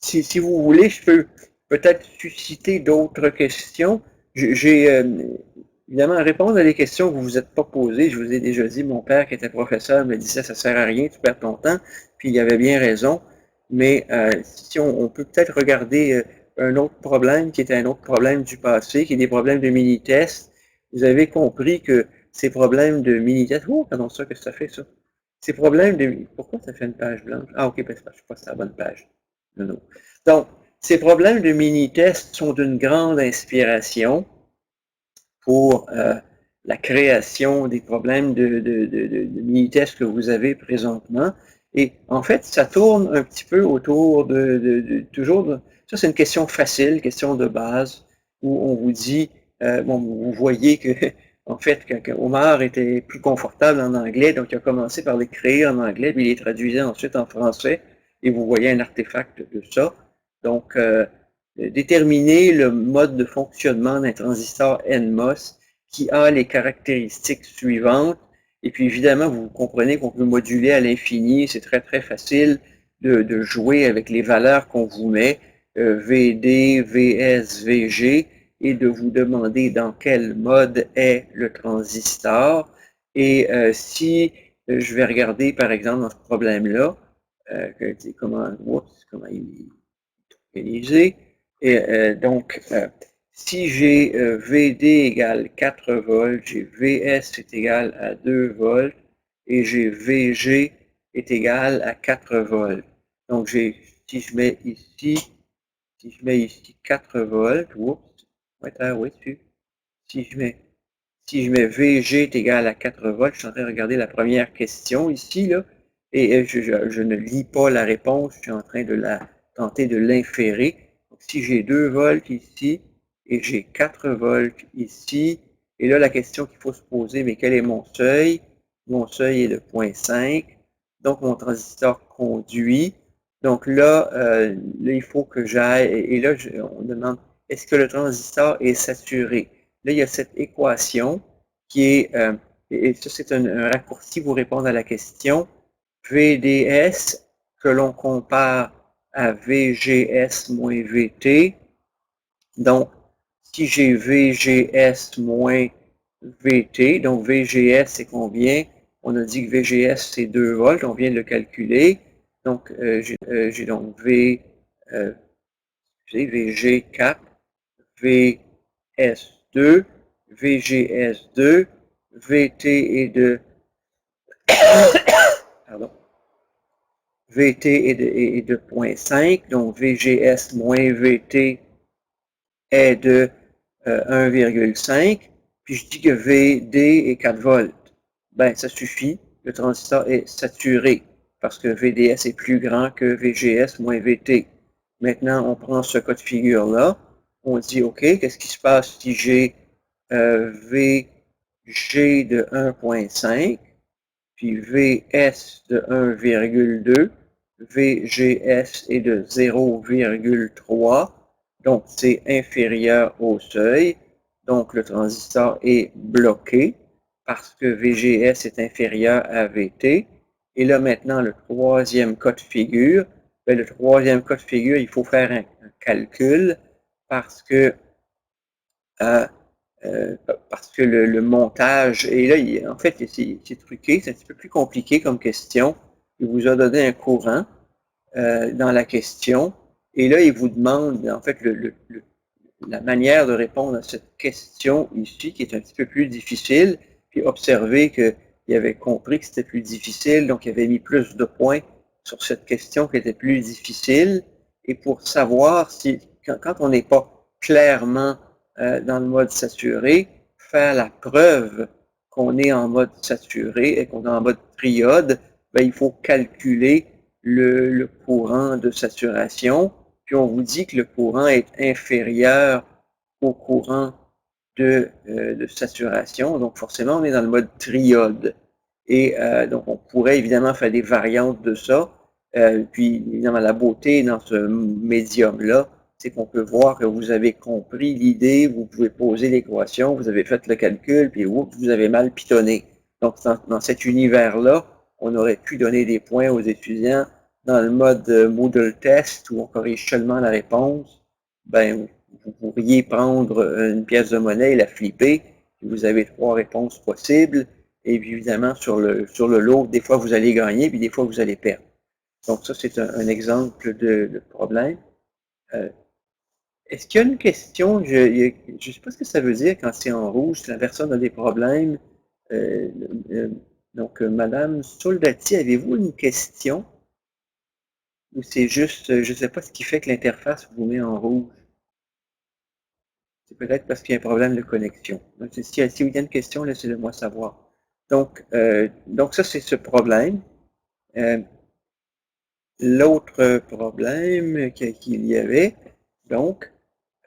Si vous voulez, je peux peut-être susciter d'autres questions. J'ai évidemment à répondre à des questions que vous ne vous êtes pas posées. Je vous ai déjà dit, mon père qui était professeur me disait ça ne sert à rien, tu perds ton temps. Puis il avait bien raison. Mais si on peut peut-être regarder un autre problème qui est un autre problème du passé, qui est des problèmes de mini-tests. Vous avez compris que ces problèmes de mini-tests, oh, pardon, ça, qu'est-ce que ça fait ça? Ces problèmes de, pourquoi ça fait une page blanche? Ah, ok, parce que je ne sais pas si c'est la bonne page. Non. Donc, ces problèmes de mini-tests sont d'une grande inspiration pour la création des problèmes de mini-tests que vous avez présentement. Et en fait, ça tourne un petit peu autour ça c'est une question facile, question de base, où on vous dit, bon, vous voyez que, en fait, que Omar était plus confortable en anglais, donc il a commencé par les créer en anglais, puis il les traduisait ensuite en français, et vous voyez un artefact de ça. Donc, déterminer le mode de fonctionnement d'un transistor NMOS qui a les caractéristiques suivantes. Et puis, évidemment, vous comprenez qu'on peut moduler à l'infini. C'est très, très facile de jouer avec les valeurs qu'on vous met, VD, VS, VG, et de vous demander dans quel mode est le transistor. Et si je vais regarder, par exemple, dans ce problème-là, comment il est organisé. Et donc, si j'ai VD égale 4 volts, j'ai VS est égal à 2 volts, et j'ai VG est égal à 4 volts. Donc, si je mets ici 4 volts, oups, si je mets VG est égal à 4 volts, je suis en train de regarder la première question ici, là, et je ne lis pas la réponse, je suis en train de tenter de l'inférer. Donc, si j'ai 2 volts ici, et j'ai 4 volts ici, et là, la question qu'il faut se poser, mais quel est mon seuil? Mon seuil est de 0,5, donc mon transistor conduit. Donc là, il faut que j'aille, et là, on demande, est-ce que le transistor est saturé? Là, il y a cette équation qui est, et ça c'est un raccourci pour répondre à la question, VDS que l'on compare à VGS moins VT. Donc, si j'ai VGS moins VT, donc VGS c'est combien? On a dit que VGS c'est 2 volts, on vient de le calculer. Donc, j'ai donc VG4, VS2, VGS2, VT est de pardon, VT est de 0,5, donc VGS moins VT est de 1,5, puis je dis que VD est 4 volts. Ben, ça suffit, le transistor est saturé, parce que VDS est plus grand que VGS moins VT. Maintenant, on prend ce cas de figure-là, on dit, OK, qu'est-ce qui se passe si j'ai VG de 1,5, puis VS de 1,2, VGS est de 0,3, donc c'est inférieur au seuil, donc le transistor est bloqué parce que VGS est inférieur à VT. Et là maintenant, le troisième cas de figure, il faut faire un calcul parce que le montage, et là, en fait, c'est truqué, c'est un petit peu plus compliqué comme question. Il vous a donné un courant dans la question, et là, il vous demande, en fait, la manière de répondre à cette question ici, qui est un petit peu plus difficile, puis observez qu'il avait compris que c'était plus difficile, donc il avait mis plus de points sur cette question qui était plus difficile, et pour savoir si, quand on n'est pas clairement dans le mode saturé, faire la preuve qu'on est en mode saturé et qu'on est en mode triode, ben, il faut calculer le courant de saturation, puis on vous dit que le courant est inférieur au courant de saturation, donc forcément on est dans le mode triode. Et donc on pourrait évidemment faire des variantes de ça, puis évidemment la beauté dans ce médium-là, c'est qu'on peut voir que vous avez compris l'idée, vous pouvez poser l'équation, vous avez fait le calcul, puis oups, vous avez mal pitonné. Donc dans cet univers-là, on aurait pu donner des points aux étudiants. Dans le mode Moodle Test, où on corrige seulement la réponse, ben, vous pourriez prendre une pièce de monnaie et la flipper, puis vous avez 3 réponses possibles, et puis évidemment, sur le lot, des fois vous allez gagner, puis des fois vous allez perdre. Donc ça, c'est un exemple de problème. Est-ce qu'il y a une question? Je ne sais pas ce que ça veut dire quand c'est en rouge, si la personne a des problèmes. Donc, Madame Soldati, avez-vous une question? Ou c'est juste, je ne sais pas ce qui fait que l'interface vous met en rouge. C'est peut-être parce qu'il y a un problème de connexion. Donc, si vous avez une question, laissez-le moi savoir. Donc ça, c'est ce problème. L'autre problème qu'il y avait, donc,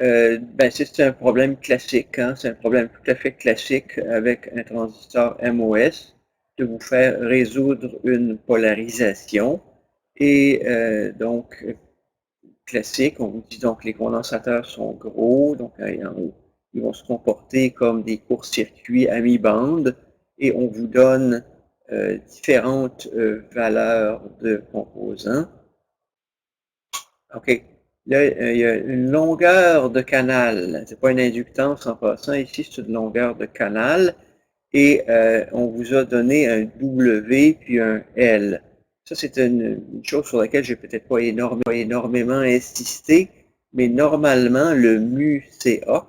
ben, c'est un problème classique. Hein? C'est un problème tout à fait classique avec un transistor MOS de vous faire résoudre une polarisation. Et donc, classique, on vous dit donc les condensateurs sont gros, donc ils vont se comporter comme des courts-circuits à mi-bande et on vous donne différentes valeurs de composants. OK. Là, il y a une longueur de canal. C'est pas une inductance en passant. Ici, c'est une longueur de canal. Et on vous a donné un W puis un L. Ça, c'est une chose sur laquelle je n'ai peut-être pas énormément insisté, mais normalement, le mu CA,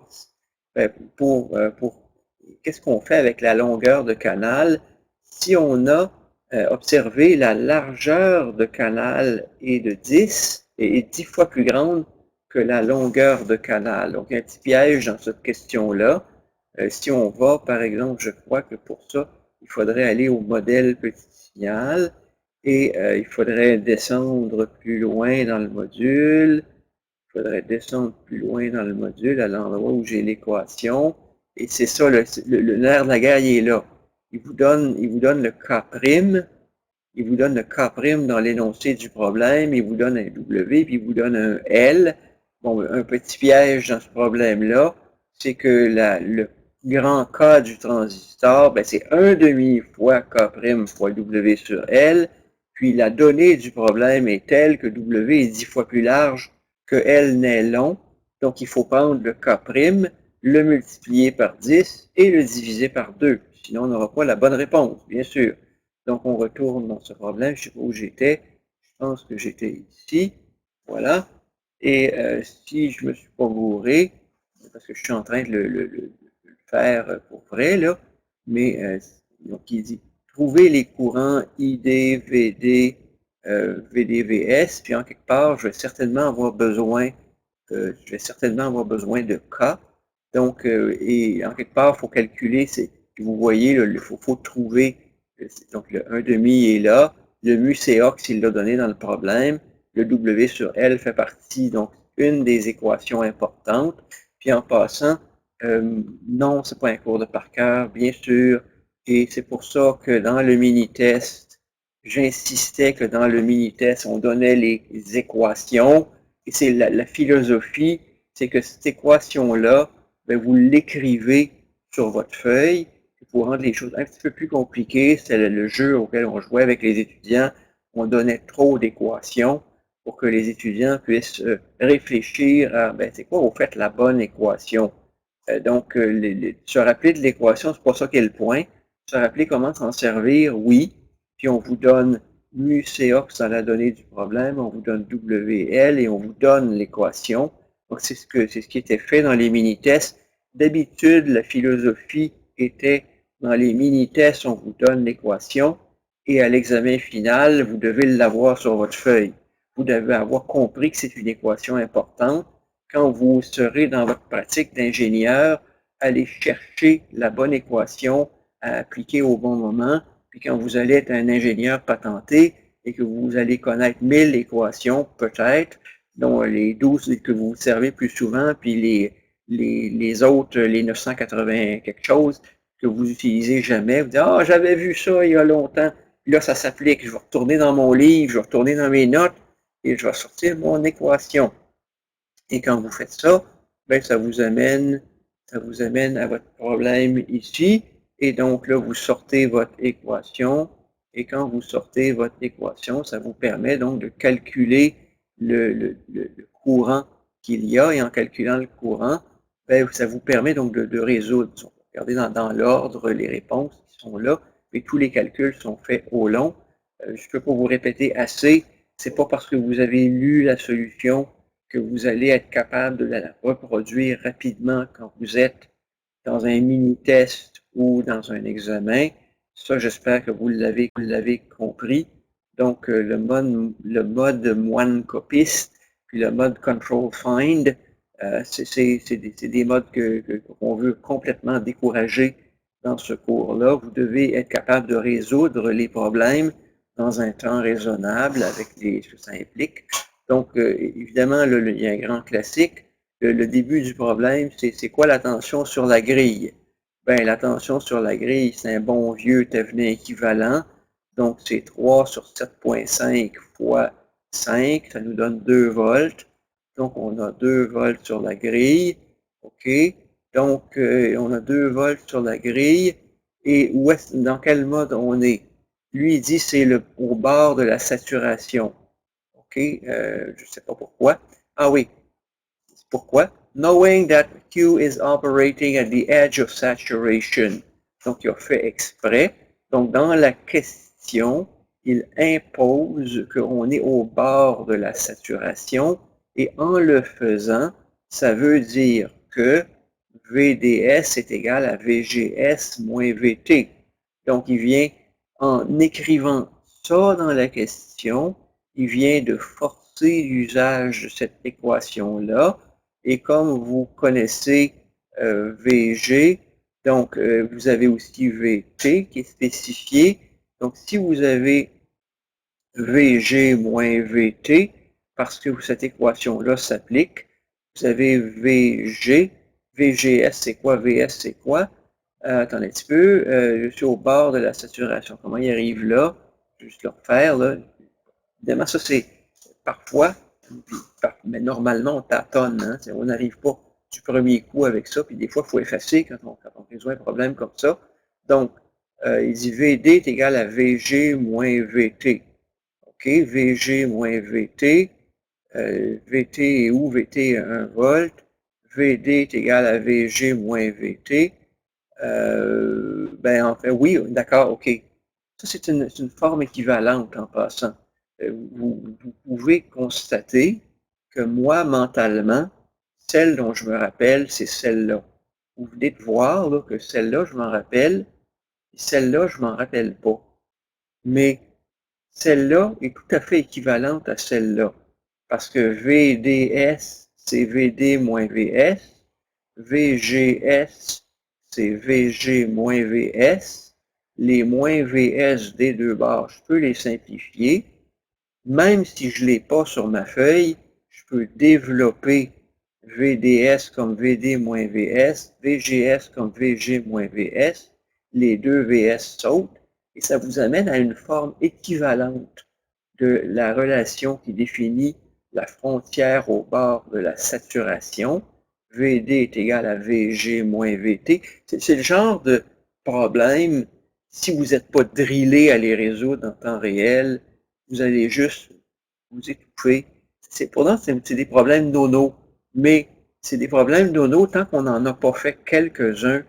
qu'est-ce qu'on fait avec la longueur de canal? Si on a observez, la largeur de canal est de 10 et est 10 fois plus grande que la longueur de canal. Donc, il y a un petit piège dans cette question-là. Si on va, par exemple, je crois que pour ça, il faudrait aller au modèle petit signal et il faudrait descendre plus loin dans le module. Il faudrait descendre plus loin dans le module à l'endroit où j'ai l'équation. Et c'est ça, le nerf de la guerre, il est là. Il vous donne le K', il vous donne le K' dans l'énoncé du problème, il vous donne un W, puis il vous donne un L. Bon, un petit piège dans ce problème-là, c'est que le grand K du transistor, ben, c'est 1/2 fois K' fois W sur L, puis la donnée du problème est telle que W est 10 fois plus large que L n'est long, donc il faut prendre le K', le multiplier par 10 et le diviser par 2. Sinon, on n'aura pas la bonne réponse, bien sûr. Donc, on retourne dans ce problème. Je ne sais pas où j'étais. Je pense que j'étais ici. Voilà. Et si je ne me suis pas gouré, parce que je suis en train de le faire pour vrai, là, mais donc il dit trouver les courants ID, VD, VDVS, puis en quelque part, je vais certainement avoir besoin de K. Donc, et en quelque part, il faut calculer, vous voyez, il faut trouver, donc le 1/2 est là, le mu Cox, il l'a donné dans le problème, le W sur L fait partie, donc, une des équations importantes. Puis en passant, non, c'est pas un cours de par cœur, bien sûr, et c'est pour ça que dans le mini-test, j'insistais que dans le mini-test, on donnait les équations, et c'est la philosophie, c'est que cette équation-là, ben, vous l'écrivez sur votre feuille. Pour rendre les choses un petit peu plus compliquées, c'est le jeu auquel on jouait avec les étudiants. On donnait trop d'équations pour que les étudiants puissent réfléchir à, ben, c'est quoi, vous faites la bonne équation. Donc, se rappeler de l'équation, c'est pas ça qui est le point. Se rappeler comment s'en servir, oui. Puis on vous donne mu Cox dans la donnée du problème, on vous donne WL et on vous donne l'équation. Donc, c'est ce qui était fait dans les mini-tests. D'habitude, la philosophie était dans les mini-tests, on vous donne l'équation et à l'examen final, vous devez l'avoir sur votre feuille. Vous devez avoir compris que c'est une équation importante. Quand vous serez dans votre pratique d'ingénieur, allez chercher la bonne équation à appliquer au bon moment. Puis quand vous allez être un ingénieur patenté et que vous allez connaître 1000 équations, peut-être, dont les 12 que vous servez plus souvent, puis les autres, les 980 quelque chose, que vous n'utilisez jamais, vous dites « Ah, j'avais vu ça il y a longtemps. » Puis là, ça s'applique. Je vais retourner dans mon livre, je vais retourner dans mes notes et je vais sortir mon équation. Et quand vous faites ça, ben, ça vous amène à votre problème ici. Et donc là, vous sortez votre équation. Et quand vous sortez votre équation, ça vous permet donc de calculer le courant qu'il y a. Et en calculant le courant, ben, ça vous permet donc de résoudre. Regardez dans l'ordre les réponses qui sont là. Et tous les calculs sont faits au long. Je ne peux pas vous répéter assez. C'est pas parce que vous avez lu la solution que vous allez être capable de la reproduire rapidement quand vous êtes dans un mini-test ou dans un examen. Ça, j'espère que vous l'avez compris. Donc, le mode moine copiste, puis le mode control find, c'est des modes qu'on veut complètement décourager dans ce cours-là. Vous devez être capable de résoudre les problèmes dans un temps raisonnable avec ce que ça implique. Donc, évidemment, il y a un grand classique. Le début du problème, c'est quoi la tension sur la grille? Ben, la tension sur la grille, c'est un bon vieux Thevenin équivalent. Donc, c'est 3 sur 7,5 fois 5, ça nous donne 2 volts. Donc, on a 2 volts sur la grille. OK. Donc, on a 2 volts sur la grille. Et dans quel mode on est? Lui, il dit c'est au bord de la saturation. OK, je ne sais pas pourquoi. Ah oui, pourquoi? Knowing that Q is operating at the edge of saturation. Donc, il a fait exprès. Donc, dans la question, il impose qu'on est au bord de la saturation. Et en le faisant, ça veut dire que VDS est égal à VGS moins VT. Donc, il vient en écrivant ça dans la question, il vient de forcer l'usage de cette équation-là. Et comme vous connaissez VG, donc vous avez aussi VT qui est spécifié. Donc si vous avez VG moins VT, parce que cette équation-là s'applique, vous avez VG. VGS, c'est quoi? VS, c'est quoi? Attendez un petit peu. Je suis au bord de la saturation. Comment il arrive là? Je vais juste le refaire. Là. Évidemment, ça, c'est parfois, mais normalement, on tâtonne. Hein? On n'arrive pas du premier coup avec ça. Puis des fois, il faut effacer quand on résout un problème comme ça. Donc, il dit VD est égal à VG moins VT. OK, VG moins VT. VT est où? VT est 1 volt. VD est égal à VG moins VT. Ben, en fait, oui, d'accord, OK. Ça, c'est une forme équivalente en passant. Vous pouvez constater que moi, mentalement, celle dont je me rappelle, c'est celle-là. Vous venez de voir là, que celle-là, je m'en rappelle, et celle-là, je m'en rappelle pas. Mais celle-là est tout à fait équivalente à celle-là. Parce que VDS, c'est VD moins VS. VGS, c'est VG moins VS. Les moins VS des deux barres, je peux les simplifier. Même si je ne l'ai pas sur ma feuille, je peux développer VDS comme VD moins VS, VGS comme VG moins VS. Les deux VS sautent et ça vous amène à une forme équivalente de la relation qui définit la frontière au bord de la saturation. VD est égal à VG moins VT. C'est le genre de problème, si vous n'êtes pas drillé à les résoudre en temps réel, vous allez juste vous étouffer. Pourtant, c'est des problèmes nono, mais c'est des problèmes nono tant qu'on n'en a pas fait quelques-uns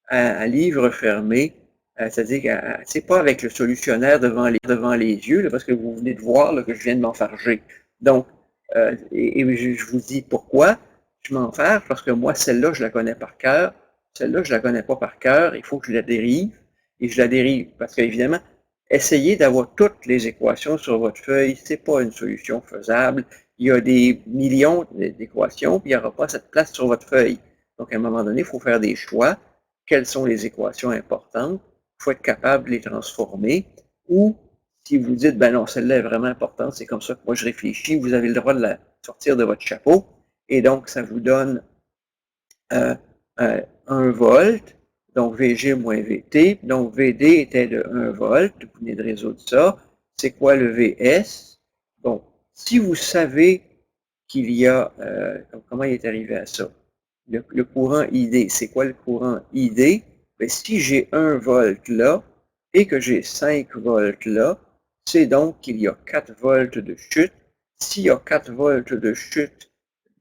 à livre fermé. C'est-à-dire que c'est pas avec le solutionnaire devant les yeux, là, parce que vous venez de voir là, que je viens de m'enfarger. Donc, et je vous dis pourquoi je m'enfarge, parce que moi, celle-là, je la connais par cœur. Celle-là, je la connais pas par cœur. Il faut que je la dérive. Et je la dérive parce qu'évidemment, essayez d'avoir toutes les équations sur votre feuille, c'est pas une solution faisable. Il y a des millions d'équations, puis il n'y aura pas cette place sur votre feuille. Donc, à un moment donné, il faut faire des choix. Quelles sont les équations importantes? Il faut être capable de les transformer. Ou, si vous dites, ben non, celle-là est vraiment importante, c'est comme ça que moi je réfléchis, vous avez le droit de la sortir de votre chapeau. Et donc, ça vous donne 1 volt. Donc, VG moins VT. Donc, VD était de 1 volt. Vous venez de résoudre ça. C'est quoi le VS? Bon, si vous savez qu'il y a... comment il est arrivé à ça? Le courant ID. C'est quoi le courant ID? Ben, si j'ai 1 volt là et que j'ai 5 volts là, c'est donc qu'il y a 4 volts de chute. S'il y a 4 volts de chute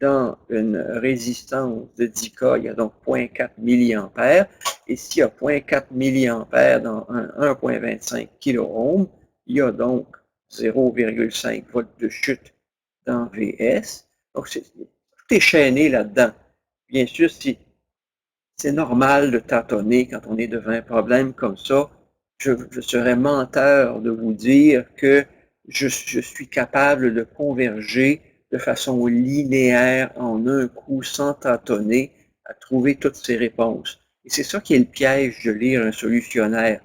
dans une résistance de 10K, il y a donc 0.4 mA. Et s'il y a 0.4 mA dans un 1.25 kΩ, il y a donc 0,5 volts de chute dans VS. Donc, tout est chaîné là-dedans. Bien sûr, c'est normal de tâtonner quand on est devant un problème comme ça. Je serais menteur de vous dire que je suis capable de converger de façon linéaire en un coup sans tâtonner à trouver toutes ces réponses. Et c'est ça qui est le piège de lire un solutionnaire.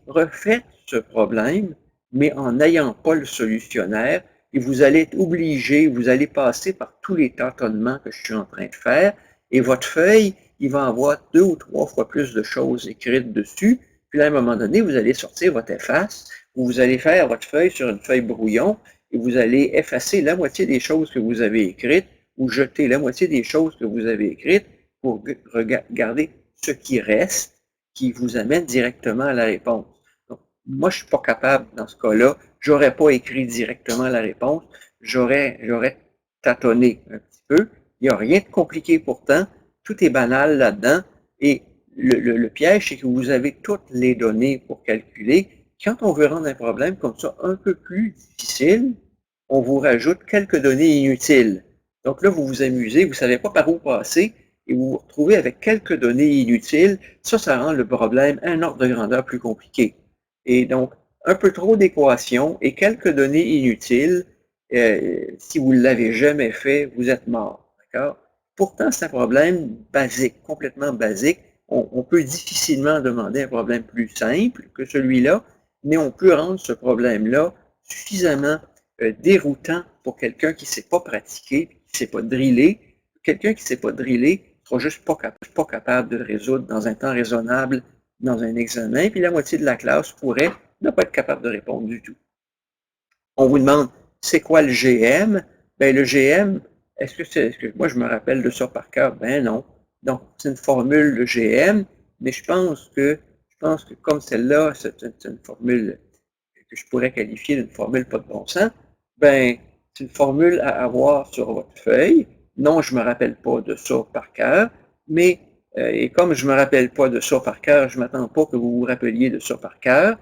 Refaites ce problème, mais en n'ayant pas le solutionnaire, et vous allez être obligé, vous allez passer par tous les tâtonnements que je suis en train de faire, et votre feuille, il va avoir 2 ou 3 fois plus de choses écrites dessus, puis à un moment donné, vous allez sortir votre efface, ou vous allez faire votre feuille sur une feuille brouillon, et vous allez effacer la moitié des choses que vous avez écrites, ou jeter la moitié des choses que vous avez écrites, pour regarder ce qui reste, qui vous amène directement à la réponse. Donc, moi, je ne suis pas capable, dans ce cas-là, je n'aurais pas écrit directement la réponse, j'aurais tâtonné un petit peu. Il n'y a rien de compliqué pourtant, tout est banal là-dedans, et le piège, c'est que vous avez toutes les données pour calculer. Quand on veut rendre un problème comme ça un peu plus difficile, on vous rajoute quelques données inutiles. Donc là, vous vous amusez, vous ne savez pas par où passer, et vous vous retrouvez avec quelques données inutiles, ça rend le problème un ordre de grandeur plus compliqué. Et donc, un peu trop d'équations et quelques données inutiles, si vous ne l'avez jamais fait, vous êtes mort. D'accord? Pourtant, c'est un problème basique, complètement basique. On peut difficilement demander un problème plus simple que celui-là, mais on peut rendre ce problème-là suffisamment déroutant pour quelqu'un qui ne sait pas pratiquer, qui ne sait pas driller. Quelqu'un qui ne sait pas driller ne sera juste pas capable de le résoudre dans un temps raisonnable dans un examen, puis la moitié de la classe pourrait ne pas être capable de répondre du tout. On vous demande, c'est quoi le GM? Ben, le GM, est-ce que moi je me rappelle de ça par cœur? Ben non. Donc, c'est une formule de GM, mais je pense que comme celle-là, c'est une formule que je pourrais qualifier d'une formule pas de bon sens, ben, c'est une formule à avoir sur votre feuille. Non, je ne me rappelle pas de ça par cœur, mais, et comme je ne me rappelle pas de ça par cœur, je ne m'attends pas que vous vous rappeliez de ça par cœur.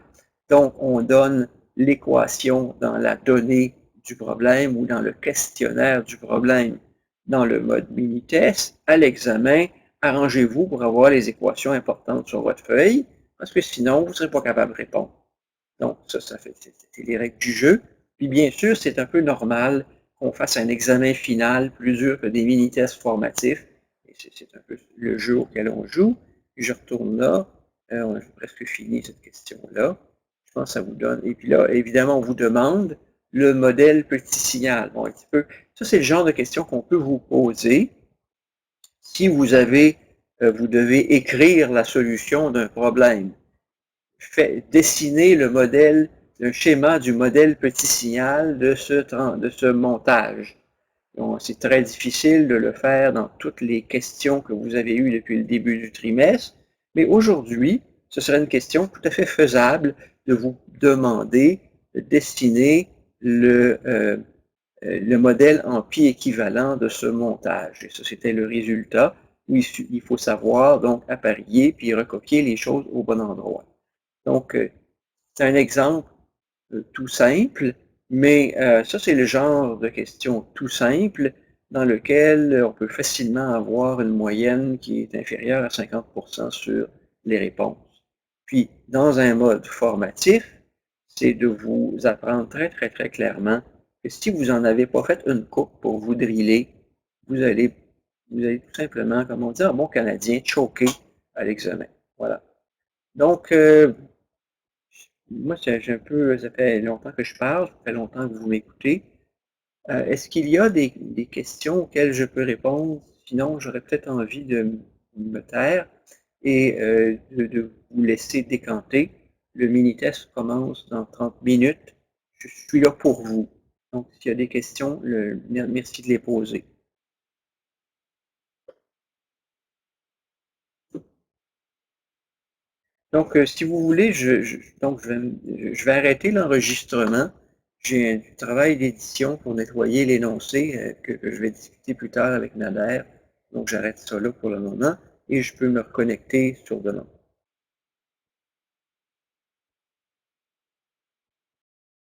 Donc, on donne l'équation dans la donnée du problème ou dans le questionnaire du problème dans le mode mini-test. À l'examen, arrangez-vous pour avoir les équations importantes sur votre feuille, parce que sinon, vous ne serez pas capable de répondre. Donc, c'est les règles du jeu. Puis bien sûr, c'est un peu normal qu'on fasse un examen final plus dur que des mini-tests formatifs. Et c'est un peu le jeu auquel on joue. Puis je retourne là. On a presque fini cette question-là. Je pense que ça vous donne. Et puis là, évidemment, on vous demande le modèle petit signal. Bon, un petit peu. Ça, c'est le genre de questions qu'on peut vous poser. Si vous devez écrire la solution d'un problème, dessiner le modèle, un schéma du modèle petit signal de ce montage. C'est très difficile de le faire dans toutes les questions que vous avez eues depuis le début du trimestre, mais aujourd'hui, ce serait une question tout à fait faisable de vous demander de dessiner le modèle en pi équivalent de ce montage. Et ça, c'était le résultat où il faut savoir donc apparier puis recopier les choses au bon endroit. Donc, c'est un exemple tout simple, mais ça, c'est le genre de question tout simple dans lequel on peut facilement avoir une moyenne qui est inférieure à 50% sur les réponses. Puis, dans un mode formatif, c'est de vous apprendre très, très, très clairement que si vous n'en avez pas fait une coupe pour vous driller, vous allez tout simplement, comme on dit en bon canadien, choquer à l'examen. Voilà. Donc, moi, ça fait longtemps que je parle, ça fait longtemps que vous m'écoutez. Est-ce qu'il y a des questions auxquelles je peux répondre? Sinon, j'aurais peut-être envie de me taire et de vous laisser décanter. Le mini-test commence dans 30 minutes. Je suis là pour vous. Donc, s'il y a des questions, merci de les poser. Donc, si vous voulez, je vais arrêter l'enregistrement. J'ai un travail d'édition pour nettoyer l'énoncé que je vais discuter plus tard avec Nader. Donc, j'arrête ça là pour le moment et je peux me reconnecter sur demain.